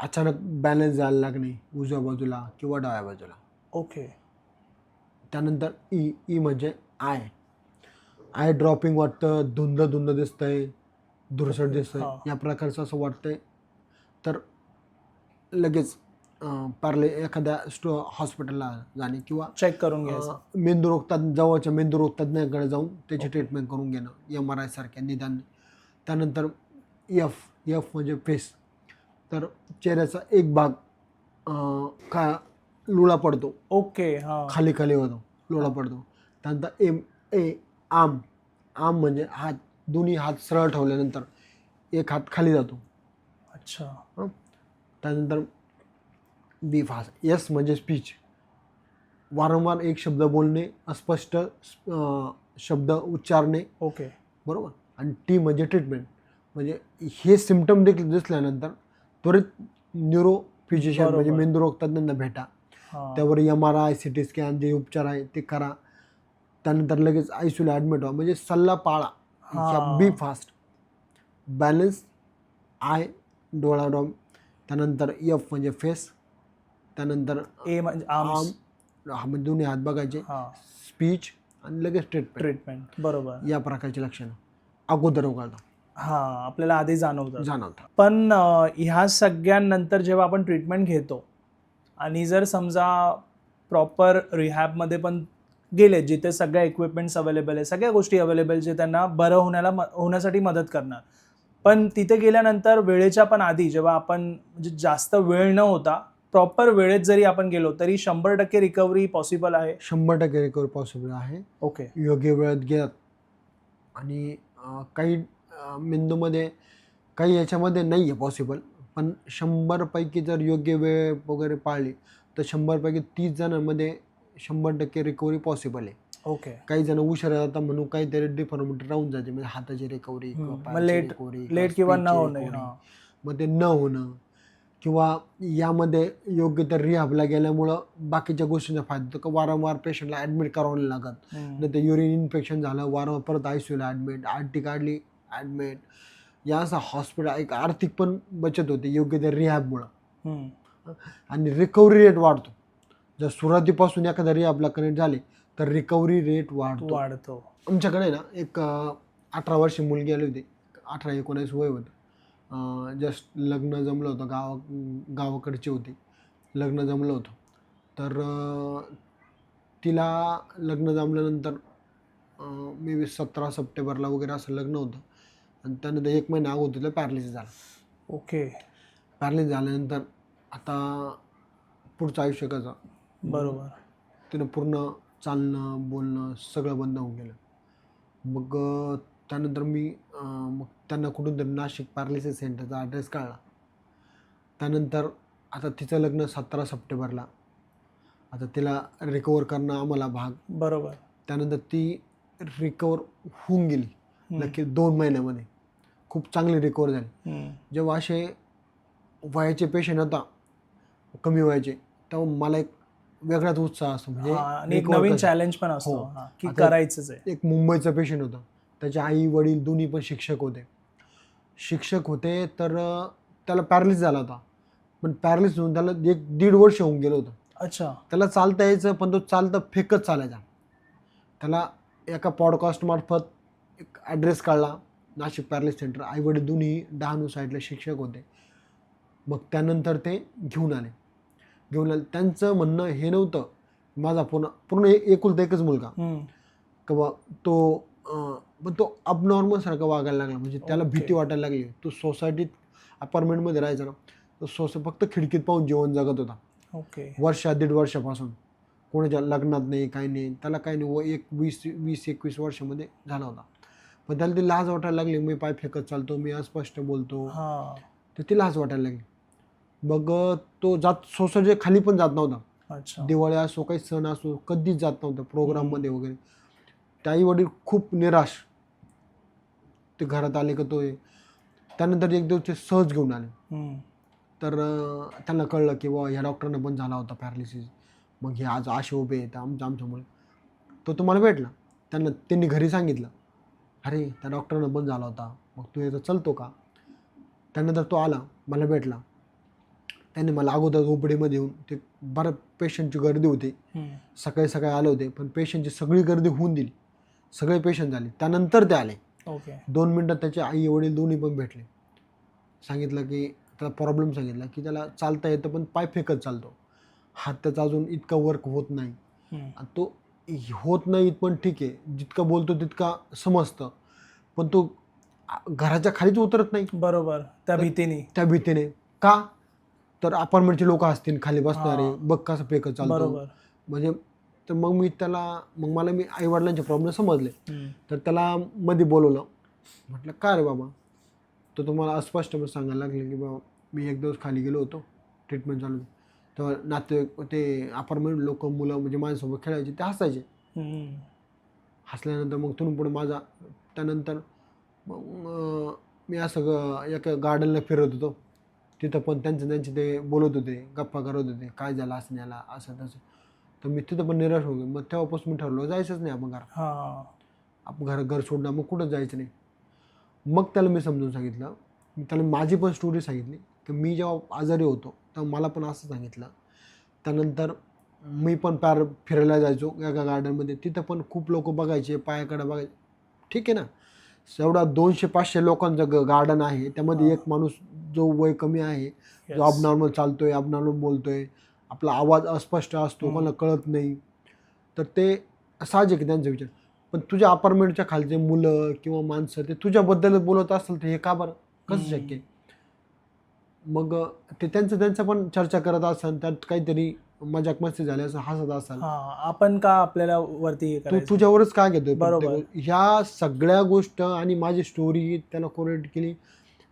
अचानक बॅलन्स जायला लागणे उजव्या बाजूला किंवा डाव्या बाजूला. ओके. त्यानंतर ई म्हणजे आय ड्रॉपिंग वाटतं, धुंद दिसतंय, धुरसट दिसतंय, या प्रकारचं असं वाटतंय. तर लगेच एखाद्या हॉस्पिटलला जाणे किंवा चेक करून घ्यायचं. जवळच्या मेंदूरोग तज्ज्ञाकडे जाऊन त्याची ट्रीटमेंट करून घेणं, MRI सारख्या निदान. त्यानंतर एफ म्हणजे फेस, तर चेहऱ्याचा एक भाग लुळा पडतो. ओके. खाली होतो, लुळा पडतो. त्यानंतर आर्म म्हणजे हात, दोन्ही हात सरळ ठेवल्यानंतर एक हात खाली जातो. अच्छा. त्यानंतर बी फास्ट. एस म्हणजे स्पीच, वारंवार एक शब्द बोलणे, अस्पष्ट शब्द उच्चारणे. ओके. बरोबर. आणि टी म्हणजे ट्रीटमेंट. म्हणजे हे सिम्पटम देखील दिसल्यानंतर त्वरित न्यूरो फिजिशियन म्हणजे मेंदूरोग तज्ज्ञांना भेटा. त्यावर MRI, CT स्कॅन, जे उपचार आहे ते करा. त्यानंतर लगेच ICUला ॲडमिट व्हा. म्हणजे सल्ला पाळा. बी फास्ट, बॅलन्स, आय डोळा डॉम, त्यानंतर F म्हणजे फेस, त्यानंतर ए म्हणजे आर्म, म्हणजे दोन्ही हात बघायचे, स्पीच आणि लगेच ट्रीटमेंट. बरोबर. या प्रकारची लक्षणं अगोदर उघडतात. आपल्याला आधी जाणवतात. पण ह्या सगळ्यांनंतर जेव्हा आपण ट्रीटमेंट घेतो आणि जर समजा प्रॉपर रिहॅबमध्ये पण गेले, जिथे सगळ्या इक्विपमेंट्स अवेलेबल आहे, सगळ्या गोष्टी अवेलेबल जे त्यांना बरं होण्यासाठी मदत करणार, पण तिथे गेल्यानंतर वेळेच्या पण आधी जेव्हा आपण म्हणजे जास्त वेळ न होता प्रॉपर वेळेत जरी आपण गेलो तरी 100% रिकव्हरी पॉसिबल आहे? 100% रिकव्हरी पॉसिबल आहे. ओके. योग्य वेळेत गेलात आणि काही मेंदूमध्ये काही याच्यामध्ये नाही आहे पॉसिबल, पण 100 पैकी जर योग्य वेळ वगैरे पाळली तर 100 पैकी 30 जणांमध्ये 100% रिकव्हरी पॉसिबल आहे. ओके. काही जण उशिरा जातात म्हणून काहीतरी डिफॉर्मिटी राहून जाते, म्हणजे हाताची रिकव्हरी किंवा लेट किंवा न होणे. मग ते न होणं किंवा यामध्ये योग्य तर रिहॅबला गेल्यामुळं बाकीच्या गोष्टींचा फायदा, तर वारंवार पेशंटला ॲडमिट करावं नाही लागत. नाही तर युरिन इन्फेक्शन झालं, वारंवार परत ICUला ॲडमिट, आरटी काढली ॲडमिट, या असं हॉस्पिटल एक आर्थिक पण बचत होते योग्य त्या रिहॅबमुळं. आणि रिकव्हरी रेट वाढतो. जर सुरुवातीपासून एखादा रिहॅबला कनेक्ट झाले तर रिकव्हरी रेट वाढतो. आमच्याकडे ना एक 18 वर्षी मुलगी आली होती, 18-19 वय होतं. जस्ट लग्न जमलं होतं, गावाकडची होती, लग्न जमलं होतं. तर तिला लग्न जमल्यानंतर मे बी 17 सप्टेंबरला वगैरे असं लग्न होतं, आणि त्यानंतर 1 महिना अगोदर तिला पॅरालिसिस झाला. ओके. पॅरालिसिस झाल्यानंतर आता पुढचं आयुष्य कसं, बरोबर. तिनं पूर्ण चालणं बोलणं सगळं बंद होऊन गेलं. मग त्यानंतर मी मग त्यांना कुठून तरी नाशिक पॅरालिसिस सेंटरचा ॲड्रेस काढला. त्यानंतर आता तिचं लग्न 17 सप्टेंबरला, आता तिला रिकवर करणं आम्हाला भाग. बरोबर. त्यानंतर ती रिकवर होऊन गेली नक्की 2 महिन्यामध्ये, खूप चांगली रिकवर झाली. जेव्हा असे वयाचे पेशंट आता कमी वयाचे, तेव्हा मला एक वेगळाच उत्साह असतो, म्हणजे एक नवीन चॅलेंज पण असतो की करायचंच आहे. एक मुंबईचा पेशंट होता, त्याचे आई वडील दोन्ही पण शिक्षक होते. तर त्याला पॅरालिसिस झाला होता, पण पॅरालिसिस होऊन त्याला 1-1.5 वर्ष होऊन गेलं होतं. अच्छा. त्याला चालता यायचं, पण तो चालता फेकत चालायचा. त्याला एका पॉडकास्टमार्फत एक ॲड्रेस काढला, नाशिक पॅरालिसिस सेंटर. आई वडील दोन्ही डहाणू साईडला शिक्षक होते. मग त्यानंतर ते घेऊन आले. त्यांचं म्हणणं हे नव्हतं, माझा पूर्ण एकुलता एकच मुलगा, किंवा तो अबनॉर्मल सारखा वागायला लागला, म्हणजे त्याला भीती वाटायला लागली. तो सोसायटीत अपार्टमेंटमध्ये राहायचा ना, तो फक्त खिडकीत पाहून जीवन जगत होता. ओके. 1-1.5 वर्षापासून कोणाच्या लग्नात नाही, काही नाही, त्याला काही नाही. 20-21 वर्षामध्ये झाला होता. पण त्याला ती लाज वाटायला लागली, मी पाय फेकत चालतो, मी अस्पष्ट बोलतो, तर ती लाज वाटायला लागली. मग तो सोसायटीच्या खाली पण जात नव्हता. दिवाळी असो, काही सण असो, कधीच जात नव्हता प्रोग्राममध्ये वगैरे. त्याही वडील खूप निराश, ते घरात आले का तो. त्यानंतर एक दिवस ते सहज घेऊन आले. तर त्यांना कळलं की ह्या डॉक्टरना पण झाला होता पॅरालिसिस. मग हे आज असे उभे आहेत आमच्यामुळे. तो तुम्हाला भेटला, त्यांनी घरी सांगितलं, अरे त्या डॉक्टरना पण झाला होता, मग तू याचा चलतो का. त्यानंतर तो आला, मला भेटला. त्यांनी मला अगोदर ओपीडीमध्ये येऊन, ते बऱ्याच पेशंटची गर्दी होती, सकाळी आले होते, पण पेशंटची सगळी गर्दी होऊन दिली, सगळे पेशंट झाले. त्यानंतर ते आले. 2 मिनटात त्याचे आई वडील दोन्ही पण भेटले. सांगितलं की त्याला प्रॉब्लेम सांगितला की त्याला चालता येतं, पण पाय फेकत चालतो, हात त्याचा अजून इतका वर्क होत नाही. आणि तो होत नाही पण ठीक आहे, जितका बोलतो तितका समजतं, पण तो घराच्या खालीच उतरत नाही. बरोबर. त्या भीतीने का, तर अपार्टमेंटचे लोक असतील खाली बसणारे, बघ कसं फेकत चालतो. म्हणजे तर मग मला आई वडिलांचे प्रॉब्लेम समजले. तर त्याला मध्ये बोलवलं, म्हटलं का रे बाबा. तो तुम्हाला अस्पष्ट सांगायला लागले की बाबा मी एक दिवस खाली गेलो होतो, ट्रीटमेंट चालू होती, तेव्हा नातेवाईक ते अपार्टमेंट लोक मुलं म्हणजे माझ्यासोबत खेळायचे, ते हसायचे. हसल्यानंतर मग तिथून पुढे त्यानंतर मग मी असं एका गार्डनला फिरत होतो, तिथं पण त्यांचे ते बोलत होते, गप्पा करत होते, काय झालं असण्याला असं तसं. तर मी तिथं पण निराश होतो. मग तेव्हापासून मी ठरलो जायचंच नाही आपण घरात. आपण घर सोडणं, मग कुठं जायचं नाही. मग त्याला मी समजून सांगितलं, त्याला माझी पण स्टोरी सांगितली की मी जेव्हा आजारी होतो तेव्हा मला पण असं सांगितलं. त्यानंतर मी पण फिरायला जायचो एका गार्डनमध्ये, तिथं पण खूप लोक बघायचे, पायाकडे बघायचे. ठीक आहे ना, एवढा 200-500 लोकांचं गार्डन आहे, त्यामध्ये एक माणूस जो वय कमी आहे, जो अबनॉर्मल चालतोय, अबनॉर्मल बोलतोय, आपला आवाज अस्पष्ट असतो, कोणाला कळत नाही, तर ते साहजिक आहे त्यांचा विचार. पण तुझ्या अपार्टमेंटच्या खालचे मुलं किंवा माणसं ते तुझ्याबद्दल बोलत असेल तर हे का बरं, कसं शक्य आहे. मग ते त्यांचं पण चर्चा करत असेल, त्यात काहीतरी मजाक मस्ती झाली असं हसत असाल, आपण का आपल्याला वरती तुझ्यावरच काय घेतोय. बरोबर. ह्या सगळ्या गोष्ट आणि माझी स्टोरी त्याला कोरिलेट केली,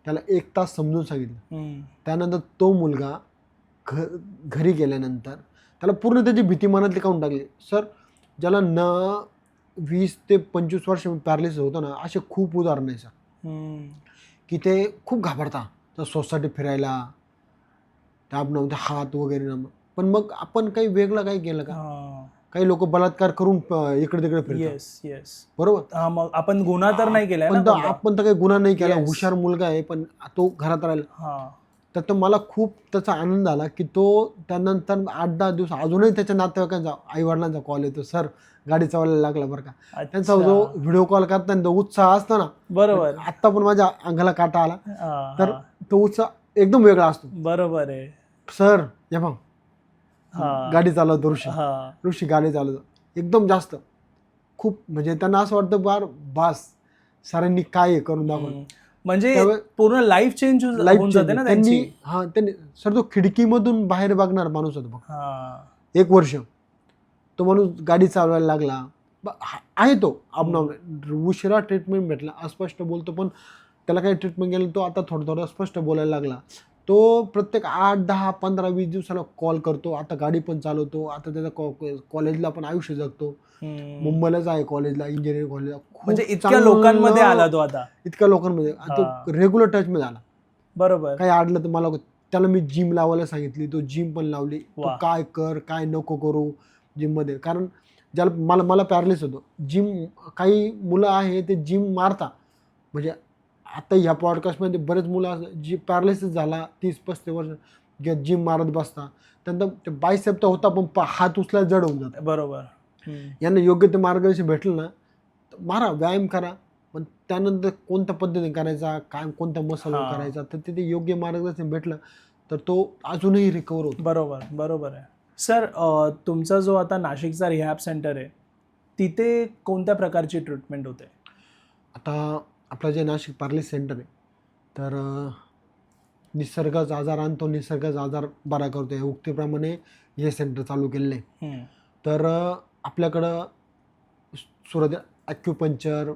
त्याला 1 तास समजून सांगितलं. त्यानंतर तो मुलगा घरी गेल्यानंतर त्याला पूर्ण त्याची भीती मनातली काढून टाकली. सर, ज्याला 20 ते 25 वर्ष पॅरालिसिस होतं ना, असे खूप उदाहरण आहे सर, की ते खूप घाबरतात तर सोसायटी फिरायला, त्या आपण हात वगैरे ना. पण मग आपण काही वेगळं काही केलं का? काही लोक बलात्कार करून इकडे तिकडे फिरतात, येस येस. बरोबर. मग आपण गुन्हा तर नाही केलाय ना पण तर कोणता? आपण तर काही गुन्हा नाही केला, Yes. हुशार मुलगा आहे, पण तो घरात राहिला. हा. तर मला खूप त्याचा आनंद झाला की तो त्यानंतर 8-10 दिवस अजूनही त्याच्या नातेवाईकांचा, आईवडिलांचा कॉल येतो, सर गाडी चालवायला लागला बरं का. त्यांचा जो अच्छा. व्हिडिओ कॉल करताना तो उत्साह असतो ना, बरोबर. आत्ता पण माझ्या अंगाला काटा आला. हा, तर हा. तो उत्साह एकदम वेगळा असतो. बरोबर आहे. सर या मग हा. गाडी चालवतो ऋषी, हा. ऋषी गाडी चालवतो एकदम जास्त. खूप म्हणजे त्यांना असं वाटतं बार बास सरांनी काय हे करून दाखवलं. म्हणजे त्यावेळेस पूर्ण लाईफ चेंज लाईफ होऊन चेंज जाते ना त्यांनी, त्यांची. त्यांनी सर तो खिडकीमधून बाहेर बघणार माणूस होता बघ. हा. 1 वर्ष तो माणूस गाडी चालवायला लागला. आहे तो abnormal. उशिरा ट्रीटमेंट भेटला, अस्पष्ट बोलतो, पण त्याला काही ट्रीटमेंट केलं, तो आता थोडं थोडं स्पष्ट बोलायला लागला. तो प्रत्येक 8-10-15-20 दिवसाला कॉल करतो. आता गाडी पण चालवतो. आता त्याचा कॉलेजला पण आयुष्य जगतो. मुंबईलाच आहे कॉलेजला, इंजिनिअरिंग कॉलेजला. म्हणजे इतक्या लोकांमध्ये आला तो आता. इतक्या लोकांमध्ये तो रेग्युलर टचमध्ये आला. बरोबर. काही अडलं तर मला, त्याला मी जिम लावायला सांगितली, तो जिम पण लावली. तो वा. काय कर काय नको करू जिममध्ये, कारण ज्याला मला पॅरालिस होतो, जिम काही मुलं आहे ते जिम मारता. म्हणजे आता ह्या पॉडकास्टमध्ये बरेच मुलं असं जी पॅरालिसिस झाला 30-35 वर्ष जिम मारत बसता, त्यांना ते बायसेप तर होता पण हात उचलायला जड होऊन जातं. बरोबर. यांना योग्य ते मार्गदर्शन भेटलं ना तर मारा, व्यायाम करा, पण त्यानंतर कोणत्या पद्धतीने करायचा, काय कोणत्या मसाला करायचा, तर तिथे योग्य मार्गदर्शन भेटलं तर तो अजूनही रिकवर होतो. बरोबर बरोबर आहे. सर तुमचा जो आता नाशिकचा रिहॅब सेंटर आहे, तिथे कोणत्या प्रकारची ट्रीटमेंट होते? आता आपलं जे नाशिक पॅरालिसिस सेंटर आहे, तर निसर्गच आजार आणतो, निसर्गच आजार बरा करतो, या उक्तीप्रमाणे हे सेंटर चालू केलेलं आहे. तर आपल्याकडं सुरुवातीला acupuncture,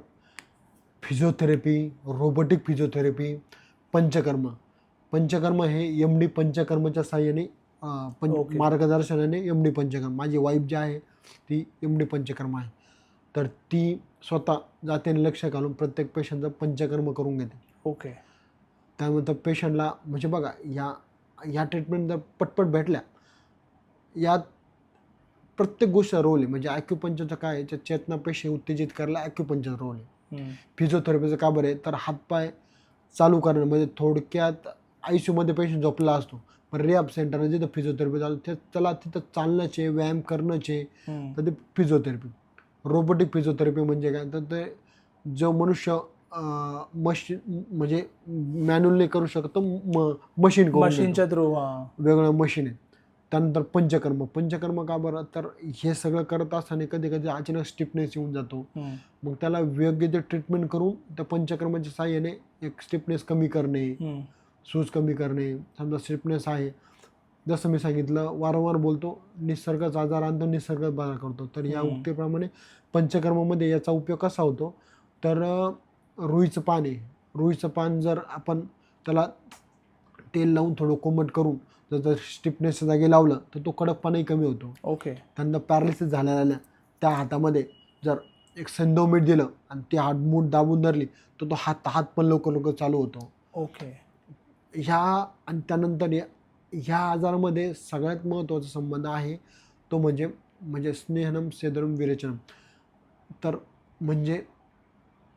physiotherapy, robotic physiotherapy, panchakarma हे MD पंचकर्मच्या साहाय्याने Okay. मार्गदर्शनाने MD पंचकर्म, माझी वाईफ जी आहे ती MD पंचकर्म आहे. तर ती स्वतः जाते आणि लक्ष घालून प्रत्येक पेशंटचं पंचकर्म करून घेते. ओके. त्यानंतर पेशंटला म्हणजे बघा ह्या ट्रीटमेंट जर पटपट भेटल्या, यात प्रत्येक गोष्ट रोल आहे. म्हणजे ॲक्युपंक्चरचं काय आहे, चेतना पेशी उत्तेजित करायला ॲक्युपंक्चर रोल आहे. फिजिओथेरपीचं का बरं आहे, तर हातपाय चालू करणं, म्हणजे थोडक्यात ICUमध्ये पेशंट झोपला असतो, पण रिहॅब सेंटरने जिथं फिजिओथेरपी चालू त्याला तिथं चालण्याचे, व्यायाम करण्याचे, तर ते फिजिओथेरपी. रोबोटिक फिजिओथेरपी म्हणजे काय, तर ते जो मनुष्य मशीन म्हणजे मॅन्युअल नाही करू शकत, तो मशीन करून मशीनच्या थ्रू. वेगळं मशीन आहे. त्यानंतर पंचकर्म का बरं, तर हे सगळं करत असताना कधी कधी अचानक स्टिफनेस येऊन जातो. मग त्याला योग्य ते ट्रीटमेंट करून त्या पंचकर्माच्या साहाय्याने एक स्टिफनेस कमी करणे, सूज कमी करणे. समजा स्टिफनेस आहे, जसं मी सांगितलं, वारंवार बोलतो, निसर्गच आजार आणतो, निसर्ग बरा करतो. तर या उक्तीप्रमाणे पंचकर्मामध्ये याचा उपयोग कसा होतो, तर रुईचं पान आहे, रुईचं पान जर आपण त्याला तेल लावून थोडं कोमट करून जर स्टिफनेसच्या जागी लावलं तर तो कडकपणाही कमी होतो. ओके. त्यांना पॅरालिसिस झालेल्या त्या हातामध्ये जर एक संदोमीठ दिलं आणि ती हातमूठ दाबून धरली तर तो हात पण लवकर चालू होतो. ओके. आणि त्यानंतर ह्या आजारामध्ये सगळ्यात महत्त्वाचा संबंध आहे तो म्हणजे स्नेहनम सेदनम विरेचनम. तर म्हणजे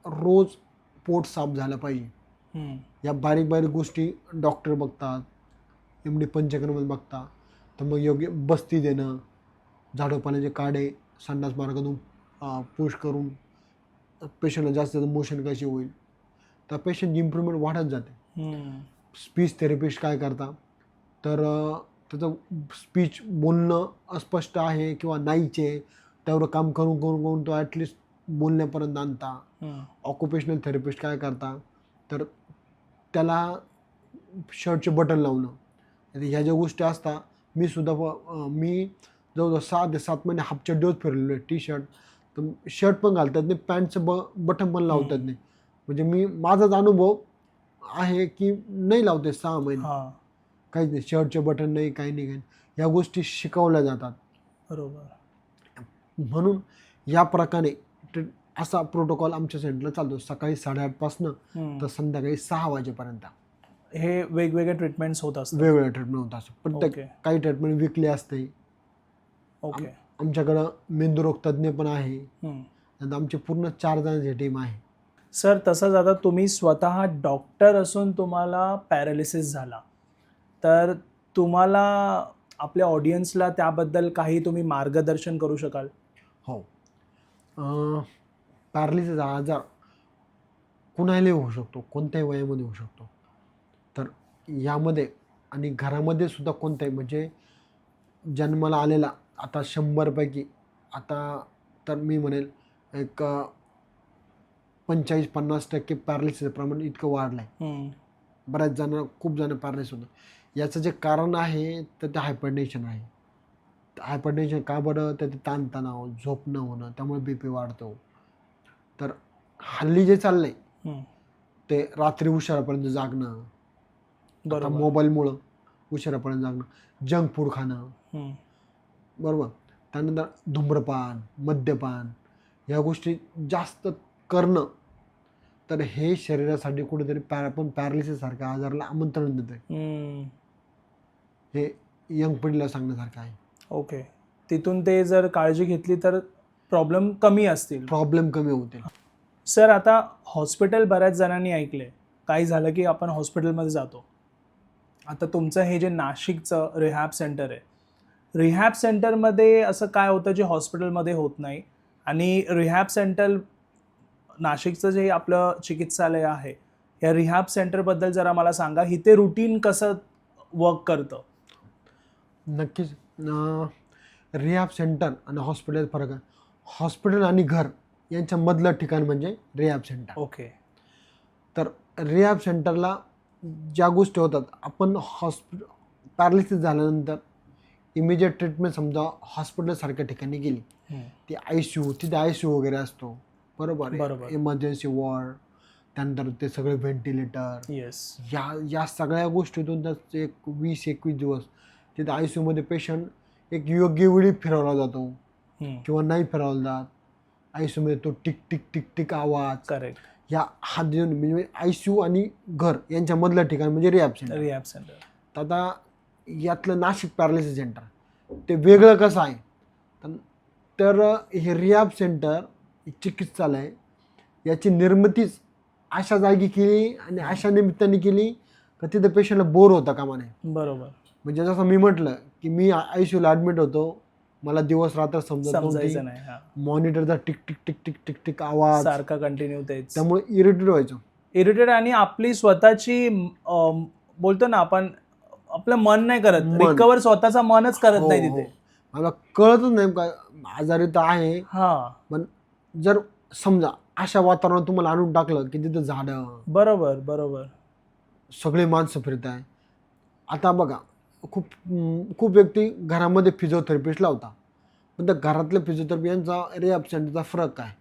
रोज पोट साफ झालं पाहिजे. या बारीक बारीक गोष्टी डॉक्टर बघतात, MD पंचकर्म बघता. तर मग योग्य बस्ती देणं, झाडू पाण्याचे काढे संडास मार्गातून पुश करून पेशंटला जास्त मोशन कशी होईल, तर पेशंटची इम्प्रूव्हमेंट वाढत जाते. स्पीच थेरपिस्ट काय करता, तर त्याचं स्पीच बोलणं अस्पष्ट आहे किंवा नाहीच आहे, त्यावर काम करून करून करून तो ॲटलिस्ट बोलण्यापर्यंत आणता. ऑक्युपेशनल थेरपिस्ट काय करता, तर त्याला शर्टचे बटन लावणं, ह्या ज्या गोष्टी असतात. मी जवळजवळ 6 ते 7 महिने हाफ चड्डीवर फिरलेलो आहे. टी-शर्ट तर शर्ट पण घालतात नाही, पॅन्टचं बटन पण लावतात नाही. म्हणजे माझाच अनुभव आहे की नाही लावते 6 महिने, काहीच नाही, शर्टचे बटन नाही, काही नाही. ह्या गोष्टी शिकवल्या जातात. बरोबर. म्हणून या प्रकारे असा प्रोटोकॉल आमच्या सेंटरला चालतो, सकाळी 8:30पासनं तर संध्याकाळी 6 वाजेपर्यंत. हे वेगवेगळे ट्रीटमेंट्स होत असतात. वेगवेगळ्या ट्रीटमेंट होत असतात. प्रत्येक ओके. काही ट्रीटमेंट विकली असते. ओके. आमच्याकडं मेंदुरोग तज्ज्ञ पण आहे. हम्म. आणि आमची पूर्ण 4 जणांची टीम आहे. सर तसंच आता तुम्ही स्वतः डॉक्टर असून तुम्हाला पॅरालिसिस झाला, तर तुम्हाला आपल्या ऑडियन्सला त्याबद्दल काही तुम्ही मार्गदर्शन करू शकाल? हो. पॅरालिसिसचा आजार कुणालाही होऊ शकतो, कोणत्याही वयामध्ये होऊ शकतो. तर यामध्ये आणि घरामध्ये सुद्धा कोणत्याही म्हणजे जन्माला आलेला आता 100पैकी आता तर मी म्हणेल एक 45-50% पॅरालिसिसचं प्रमाण इतकं वाढलं आहे. बऱ्याच जण खूप जण पॅरालिसिस होतं. याचं जे कारण आहे तर ते हायपरटेन्शन आहे. हायपरटेन्शन का बरं? तर ते ताणतणाव, झोप न होणं, त्यामुळे BP वाढतो. तर हल्ली जे चाललंय ते रात्री उशिरापर्यंत जागणं, आता बरोबर. मोबाईलमुळं उशिरापर्यंत जागणं, जंक फूड खाणं, बरोबर. त्यानंतर धूम्रपान, मद्यपान या गोष्टी जास्त करणं, तर हे शरीरासाठी कुठेतरी आपण पॅरालिसिससारख्या आजाराला आमंत्रण देतोय. हे यंग पिढीला सांगण्यासारखं आहे. ओके. तिथून ते जर काळजी घेतली तर प्रॉब्लेम कमी असतील. प्रॉब्लेम कमी होतील. सर आता हॉस्पिटल बऱ्याच जणांनी ऐकले, काही झालं की आपण हॉस्पिटलमध्ये जातो. आता तुमचं हे जे नाशिकचं रिहॅब सेंटर आहे, रिहॅब सेंटरमध्ये असं काय होतं जे हॉस्पिटलमध्ये होत नाही? आणि रिहॅब सेंटर नाशिकचं जे आपलं चिकित्सालय आहे, या रिहॅब सेंटरबद्दल जरा मला सांगा, इथे रुटीन कसं वर्क करतं? नक्कीच. रिहॅब सेंटर आणि हॉस्पिटल फरक आहे. हॉस्पिटल आणि घर यांच्यामधलं ठिकाण म्हणजे रिहॅब सेंटर. ओके. तर रिहॅब सेंटरला ज्या गोष्टी होतात, आपण पॅरालिसिस झाल्यानंतर इमिजिएट ट्रीटमेंट समजा हॉस्पिटलसारख्या ठिकाणी गेली, ती ICU, तिथे ICU वगैरे असतो, बरोबर. इमर्जन्सी वॉर्ड, त्यानंतर ते सगळे व्हेंटिलेटर, या सगळ्या गोष्टीतून तर एक 20-21 दिवस तिथे ICUमध्ये पेशंट एक योग्य वेळी फिरवला जातो किंवा नाही फिरवला जात. ICUमध्ये तो टिक टिक टिक टिक आवाज, करेक्ट. ह्या हात देऊन म्हणजे ICU आणि घर यांच्यामधलं ठिकाण म्हणजे रिहॅब सेंटर. तर आता यातलं नाशिक पॅरालिसिस सेंटर ते वेगळं कसं आहे? तर हे रिहॅब सेंटर चिकित्सालय याची निर्मितीच अशा जागी केली आणि अशा निमित्ताने केली का तिथं पेशंटला बोर होता कामा नये. बरोबर. म्हणजे जसं मी म्हटलं की मी ICUला ॲडमिट होतो, मला दिवस रात्र समजायचं नाही. मॉनिटरचा टिक टिक टिक टिक टिक टिक आवाज सारखा कंटिन्यू तेच, त्यामुळे इरिटेट व्हायचं. आणि आपली स्वतःची बोलतो ना आपण, आपलं मन नाही करत, रिकवर स्वतःचा मनच करत नाही तिथे. मला कळतच नाही काय आजारी तर आहे. पण जर समजा अशा वातावरणात तुम्हाला आणून टाकलं की तिथं झाडं, बरोबर, सगळे माणसं फिरत आहे. आता बघा, खूप व्यक्ती घरामध्ये फिजिओथेरपिस्ट लावता, पण त्या घरातल्या फिजिओथेरपी यांचा रिहॅब सेंटरचा फरक आहे.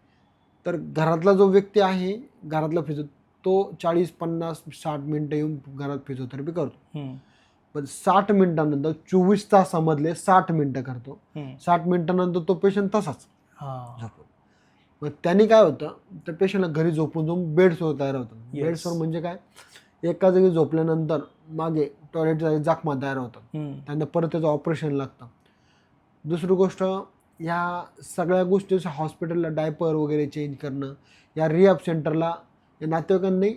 तर घरातला जो व्यक्ती आहे, घरातला तो 40-50-60 मिनटं येऊन घरात फिजिओथेरपी करतो, पण 60 मिनिटांनंतर 24 तासामधले 60 मिनटं करतो. 60 मिनिटांनंतर तो पेशंट तसाच झोपतो. मग त्यांनी काय होतं, तर पेशंटला घरी झोपून बेडसवर तयार होतं. बेडसवर म्हणजे काय, एका जागी झोपल्यानंतर मागे टॉयलेटच्या जाखमा तयार होतात, त्यानंतर परत त्याचं ऑपरेशन लागतं. दुसरी गोष्ट, ह्या सगळ्या गोष्टी हॉस्पिटलला डायपर वगैरे चेंज करणं, या रिहॅब सेंटरला या नातेवाईकांनी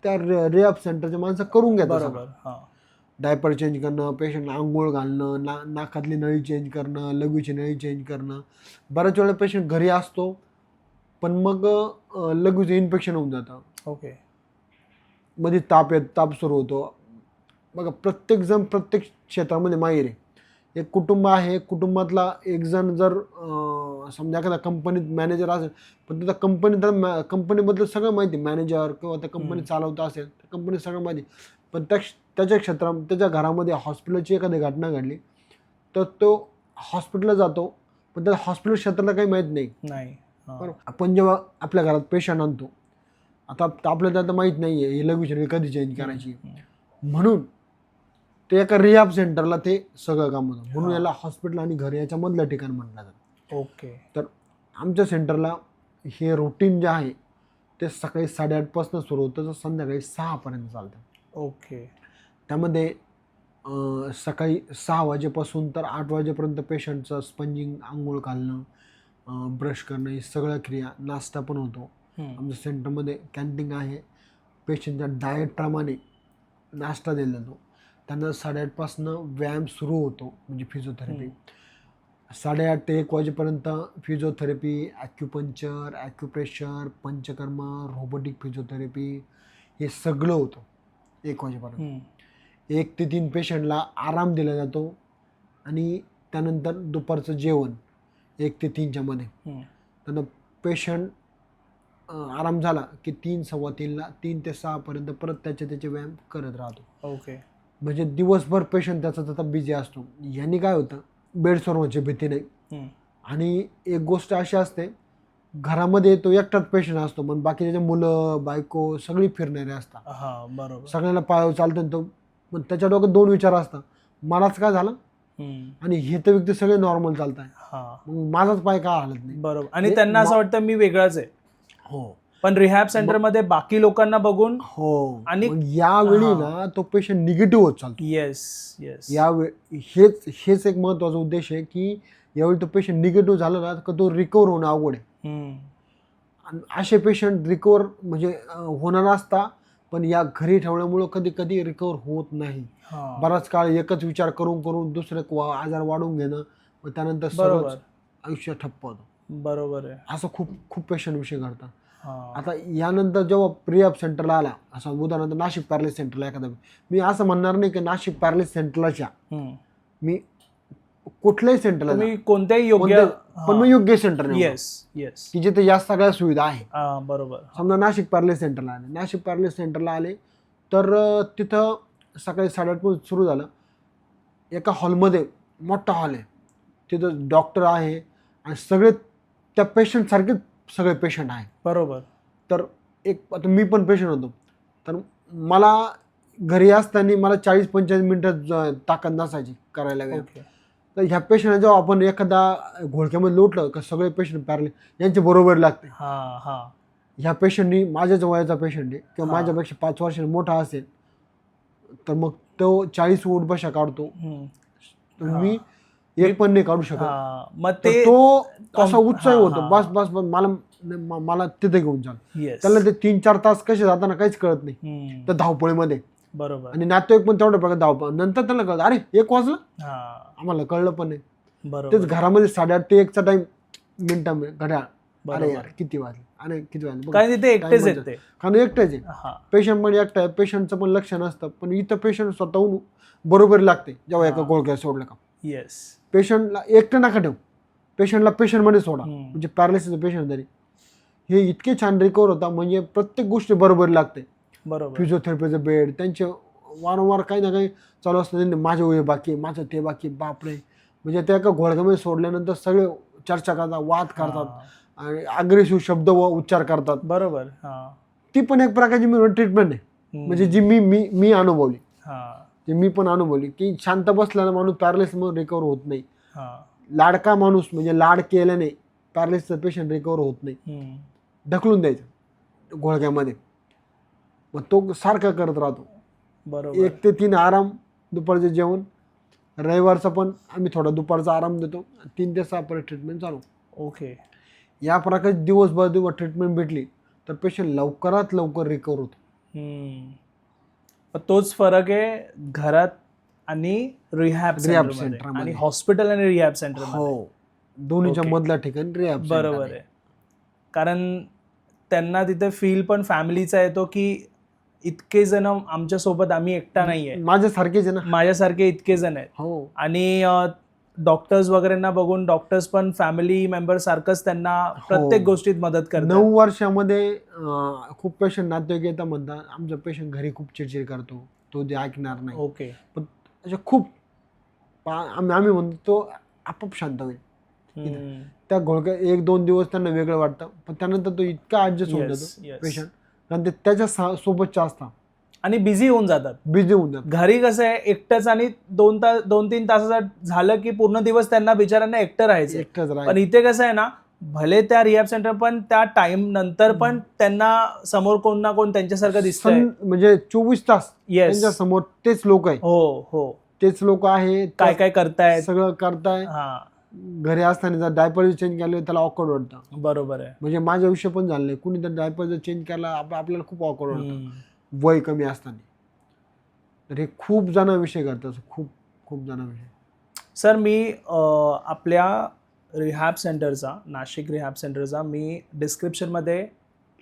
त्या रिहॅब सेंटरचे माणसं करून घेतात. डायपर चेंज करणं, पेशंटला आंघोळ घालणं, नाकातली नळी चेंज करणं, लघवीची नळी चेंज करणं. बऱ्याच वेळा पेशंट घरी असतो, पण मग लघवीचं इन्फेक्शन होऊन जातं. ओके. मध्ये ताप सुरू होतो. बघा, प्रत्येकजण प्रत्येक क्षेत्रामध्ये माहीर आहे. एक कुटुंब आहे, कुटुंबातला एक जण जर समजा एखाद्या कंपनीत मॅनेजर असेल, पण त्या कंपनीबद्दल सगळं माहिती, मॅनेजर किंवा त्या कंपनी चालवता असेल तर कंपनी सगळं माहिती, पण त्याच्या क्षेत्रात त्याच्या घरामध्ये हॉस्पिटलची एखादी घटना घडली तर तो हॉस्पिटलला जातो, पण त्या हॉस्पिटल क्षेत्राला काही माहीत नाही. बरोबर. आपण जेव्हा आपल्या घरात पेशंट आणतो, आता आपल्याला त्यात माहीत नाही आहे ही लघवीची कधी चेंज करायची, म्हणून ते एका रिहॅब सेंटरला ते सगळं काम होतं. म्हणून याला हॉस्पिटल आणि घर याच्यामधलं ठिकाण म्हटलं जातं. ओके. तर आमच्या सेंटरला हे रुटीन जे आहे ते सकाळी 8:30 सुरू होतं तर संध्याकाळी 6 चालतं. ओके. त्यामध्ये सकाळी 6 वाजेपासून तर 8 वाजेपर्यंत पेशंटचं स्पंजिंग, आंघोळ घालणं, ब्रश करणं, ही सगळ्या क्रिया, नाश्ता पण होतो. आमच्या सेंटरमध्ये कॅन्टीन आहे. पेशंटच्या डाएटप्रमाणे नाश्ता दिला जातो. त्यांना 8:30 व्यायाम सुरू होतो, म्हणजे फिजिओथेरपी. 8:30 ते 1 वाजेपर्यंत physiotherapy, acupuncture, acupressure, panchakarma, robotic physiotherapy हे सगळं होतं 1 वाजेपर्यंत. 1 ते 3 पेशंटला आराम दिला जातो आणि त्यानंतर दुपारचं जेवण 1 ते 3च्या मध्ये. त्यांना पेशंट आराम झाला की 3, 3:15ला 3 ते 6पर्यंत परत त्याचे व्यायाम करत राहतो. ओके. म्हणजे दिवसभर पेशंट त्याचा बिझी असतो. यांनी काय होतं, बेड सोडवायची भीती नाही. आणि एक गोष्ट अशी असते, घरामध्ये तो एकटाच पेशंट असतो पण बाकी त्याचे मुलं, बायको सगळी फिरणारे असतात. बरोबर. सगळ्यांना पाय चालतं तो, पण त्याच्या डोक्यात 2 विचार असतात, मलाच काय झालं आणि हे तर व्यक्ती सगळे नॉर्मल चालत आहे, मग माझाच पाय का हालत नाही. बरोबर. आणि त्यांना असं वाटतं मी वेगळाच आहे. हो. पण रिहॅब सेंटर मध्ये बाकी लोकांना बघून हो. आणि यावेळी ना तो पेशंट निगेटिव्ह होत चालतो. येस यावेळी हेच एक महत्वाचा उद्देश आहे की यावेळी तो पेशंट निगेटिव्ह झाला ना तर तो रिकवर होणं अवघड आहे. आणि असे पेशंट रिकवर म्हणजे होणार असता, पण या घरी ठेवल्यामुळं कधी कधी रिकवर होत नाही. बराच काळ एकच विचार करून दुसरे आजार वाढून घेणं, मग त्यानंतर सगळं आयुष्य ठप्प होतं. बरोबर आहे. असं खूप पेशंट विषय घडतात. आता यानंतर जेव्हा प्रिहॅब सेंटरला आला, असं उदाहरणार्थ नाशिक पॅरालिसिस सेंटरला एखादा, मी असं म्हणणार नाही की नाशिक पॅरालिसिस सेंटरलाच्या मी कुठल्याही सेंटरला तुम्ही कोणत्याही योग्य, पण मी योग्य सेंटर येस की जिथे या सगळ्या सुविधा आहे. बरोबर. समजा नाशिक पॅरालिसिस सेंटरला आले तर तिथं सकाळी 8:30 सुरू झालं. एका हॉलमध्ये, मोठा हॉल आहे, तिथं डॉक्टर आहे आणि सगळे त्या पेशंट सारखे सगळे पेशंट आहे. बरोबर. तर आता मी पण पेशंट होतो, तर मला घरी असताना मला 40-45 मिनिटं ताकद नसायची करायला वेळ. तर ह्या पेशंट जेव्हा आपण एखादा घोळक्यामध्ये लोटलं का सगळे पेशंट पॅरालिस यांच्या बरोबर लागते. ह्या पेशंटनी माझ्याच वयाचा पेशंट आहे किंवा माझ्यापेक्षा 5 वर्षांनी मोठा असेल तर मग तो 40 उठ बशा काढतो, मी एक पण नाही काढू शकत. मग तो असा उत्साही होतो, बस मला तिथे घेऊन चाल. त्याला ते 3-4 तास कसे जाताना काहीच कळत नाही त्या धावपळीमध्ये. बरोबर. आणि नातेवाईक पण तेवढ्या प्रकारे धावपळ, नंतर त्याला कळतं अरे 1 वाजलं, आम्हाला कळलं पण नाही. तेच घरामध्ये 8:30 ते 1चा टाइम मिनिटं घड्याळ, अरे यार किती वाजले, अरे किती वाजले, कारण तिथे एकटेच येते, कारण एकटेच आहे. पेशंट पण एकटा आहे, पेशंटचं पण लक्ष नसतं, पण इथं पेशंट स्वतःहून बरोबर लागते जेव्हा एका गोळक्या सोडलं का. येस. पेशंटला एकटं नका ठेवू, पेशंटला पेशंटमध्ये सोडा, म्हणजे पॅरालिसिसचं पेशंट तरी हे इतके छान रिकवर होता, म्हणजे प्रत्येक गोष्टी बरोबर लागते. बरोबर. फिजिओथेरपीचं बेड, त्यांचे वारंवार काही ना काही चालू असतं, माझे वय बाकी, माझं ते बाकी, बापरे. म्हणजे त्या एका घोळक्यामध्ये सोडल्यानंतर सगळे चर्चा करतात, वाद करतात आणि अग्रेसिव्ह शब्द व उच्चार करतात. बरोबर. ती पण एक प्रकारची मी ट्रीटमेंट आहे, म्हणजे जी मी अनुभवली, ती मी पण अनुभवली की शांत बसल्यानं माणूस पॅरालिसिसमध्ये रिकवर होत नाही. लाडका माणूस म्हणजे लाड केल्याने पॅरालिसिसचा पेशंट रिकवर होत नाही. ढकलून द्यायचं घोळक्यामध्ये, मग तो सारखा करत राहतो. बरोबर. 1 ते 3 आराम, दुपारचे जेवण, रविवारचा पण आम्ही थोडा दुपारचा आराम देतो, 3 ते 6 परत ट्रीटमेंट चालू. ओके. या प्रकारे दिवसभर ट्रीटमेंट भेटली तर पेशंट लवकरात लवकर रिकवर होतो. तोच फरक आहे घरात आणि रिहॅब सेंटर आणि हॉस्पिटल आणि रिहॅब सेंटर. हो, दोन्हीच्या मधल्या ठिकाणी रिहॅब. बरोबर आहे. कारण त्यांना तिथे फील पण फॅमिलीचा येतो की इतके जण आमच्या सोबत, आम्ही एकटा नाहीये, माझ्यासारखेच आहे ना, माझ्यासारखे इतके जण आहेत. हो. आणि डॉक्टर्स वगैरेंना बघून डॉक्टर्स पण फॅमिली मेंबर सारखंच त्यांना प्रत्येक गोष्टीत मदत करतात. 9 वर्षामध्ये खूप पेशंट नातेवाईक येतात, म्हणतात आमचा पेशंट घरी खूप चिडचिड करतो, तो ते ऐकणार नाही. ओके. पण अशा खूप आम्ही म्हणतो तो आपोआप शांत होईल. त्या घोळक्या 1-2 दिवस त्यांना वेगळं वाटतं, पण त्यानंतर तो इतका ऍडजस्ट होऊन जातो पेशंट, कारण ते त्याच्या सोबतच्या असतात आणि बिझी होऊन जातात. घरी कसं आहे, एकटंच आणि 2-3 तासाचं झालं की पूर्ण दिवस त्यांना बिचारांना एकटं राहायचं. पण इथे कसं आहे ना, भले त्या रिहॅब सेंटर पण त्या टाइम नंतर पण त्यांना समोर कोण ना कोण त्यांच्यासारखं दिसतंय. म्हणजे 24 तास येस. त्यांच्या समोर तेच लोक आहे, हो हो. तेच लोक आहे, काय काय करतायत. सगळं करताय. हा घरी असताना जर डायपर चेंज केलं त्याला ऑकवर्ड वाटतं. बरोबर आहे. म्हणजे माझ्या विषय पण झाले, कुणी जर डायपर जर चेंज केला आपल्याला खूप ऑकवर्ड वाटतं हम्म. वय कमी असताना. तर हे खूप जण विषय करतात, खूप खूप जण विषय. सर मी आपल्या रिहॅब सेंटरचा, नाशिक रिहॅब सेंटरचा मी डिस्क्रिप्शनमध्ये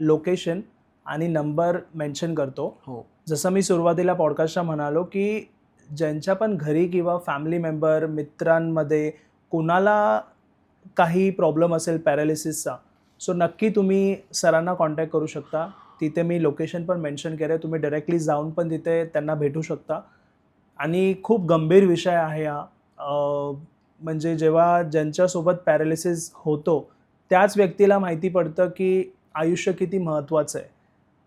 लोकेशन आणि नंबर मेन्शन करतो. हो जसं मी सुरुवातीला पॉडकास्टला म्हणालो की ज्यांच्या पण घरी किंवा फॅमिली मेंबर मित्रांमध्ये कोणाला काही प्रॉब्लेम असेल पॅरालिसिसचा, सो नक्की तुम्ही सरांना कॉन्टॅक्ट करू शकता. तिथे मी लोकेशन पण मेन्शन केलं आहे, तुम्ही डायरेक्टली जाऊन पण तिथे त्यांना भेटू शकता. आणि खूप गंभीर विषय आहे हा. म्हणजे जेव्हा ज्यांच्यासोबत पॅरालिसिस होतो त्याच व्यक्तीला माहिती पडतं की आयुष्य किती महत्त्वाचं आहे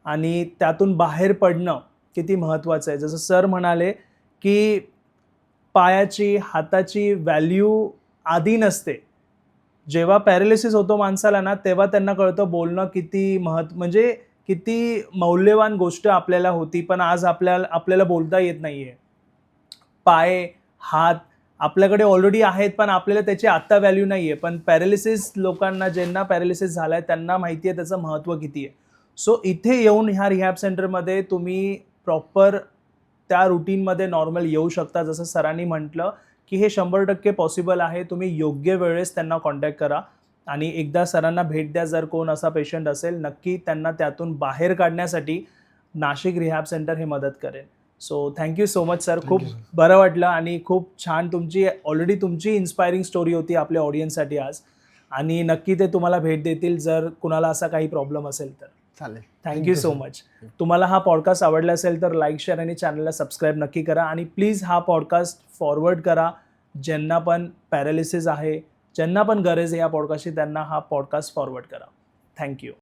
आणि त्यातून बाहेर पडणं किती महत्त्वाचं आहे. जसं सर म्हणाले की पायाची हाताची व्हॅल्यू आधी नसते. जेव्हा पॅरालिसिस होतो माणसाला ना तेव्हा त्यांना कळतं बोलणं किती म्हणजे किती मौल्यवान गोष्ट आपल्याला होती, पण आज आपल्याला बोलता येत नाही आहे. पाय हात आपल्याकडे ऑलरेडी आहेत पण आपल्याला त्याची आत्ता व्हॅल्यू नाही आहे. पण पॅरालिसिस लोकांना, ज्यांना पॅरालिसिस झाला आहे त्यांना माहिती आहे त्याचं महत्त्व किती आहे. सो इथे येऊन ह्या रिहॅब सेंटरमध्ये तुम्ही प्रॉपर त्या रुटीनमध्ये नॉर्मल येऊ शकता. जसं सरांनी म्हटलं की हे 100% पॉसिबल आहे. तुम्ही योग्य वेळेस त्यांना कॉन्टॅक्ट करा आणि एकदा सरांना भेट द्या. जर कोण असा पेशंट असेल, नक्की त्यांना त्यातून बाहेर काढण्यासाठी नाशिक रिहॅब सेंटर हे मदत करेल. So thank you so much sir. खूप बरं वाटलं आणि खूप छान ऑलरेडी तुमची इन्स्पायरिंग स्टोरी होती आपल्या ऑडियन्ससाठी आज. आणि नक्की ते तुम्हाला भेट देतील जर कुणाला असा काही प्रॉब्लेम असेल तर. चालेल. Thank you so much. तुम्हाला हा पॉडकास्ट आवडला असेल तर लाईक, शेअर आणि चॅनलला सबस्क्राईब नक्की करा. आणि प्लीज हा पॉडकास्ट फॉरवर्ड करा. ज्यांना पण पॅरालिसिस आहे, ज्यांना पण गरज आहे या पॉडकास्टची, त्यांना हा पॉडकास्ट फॉरवर्ड करा. थँक्यू.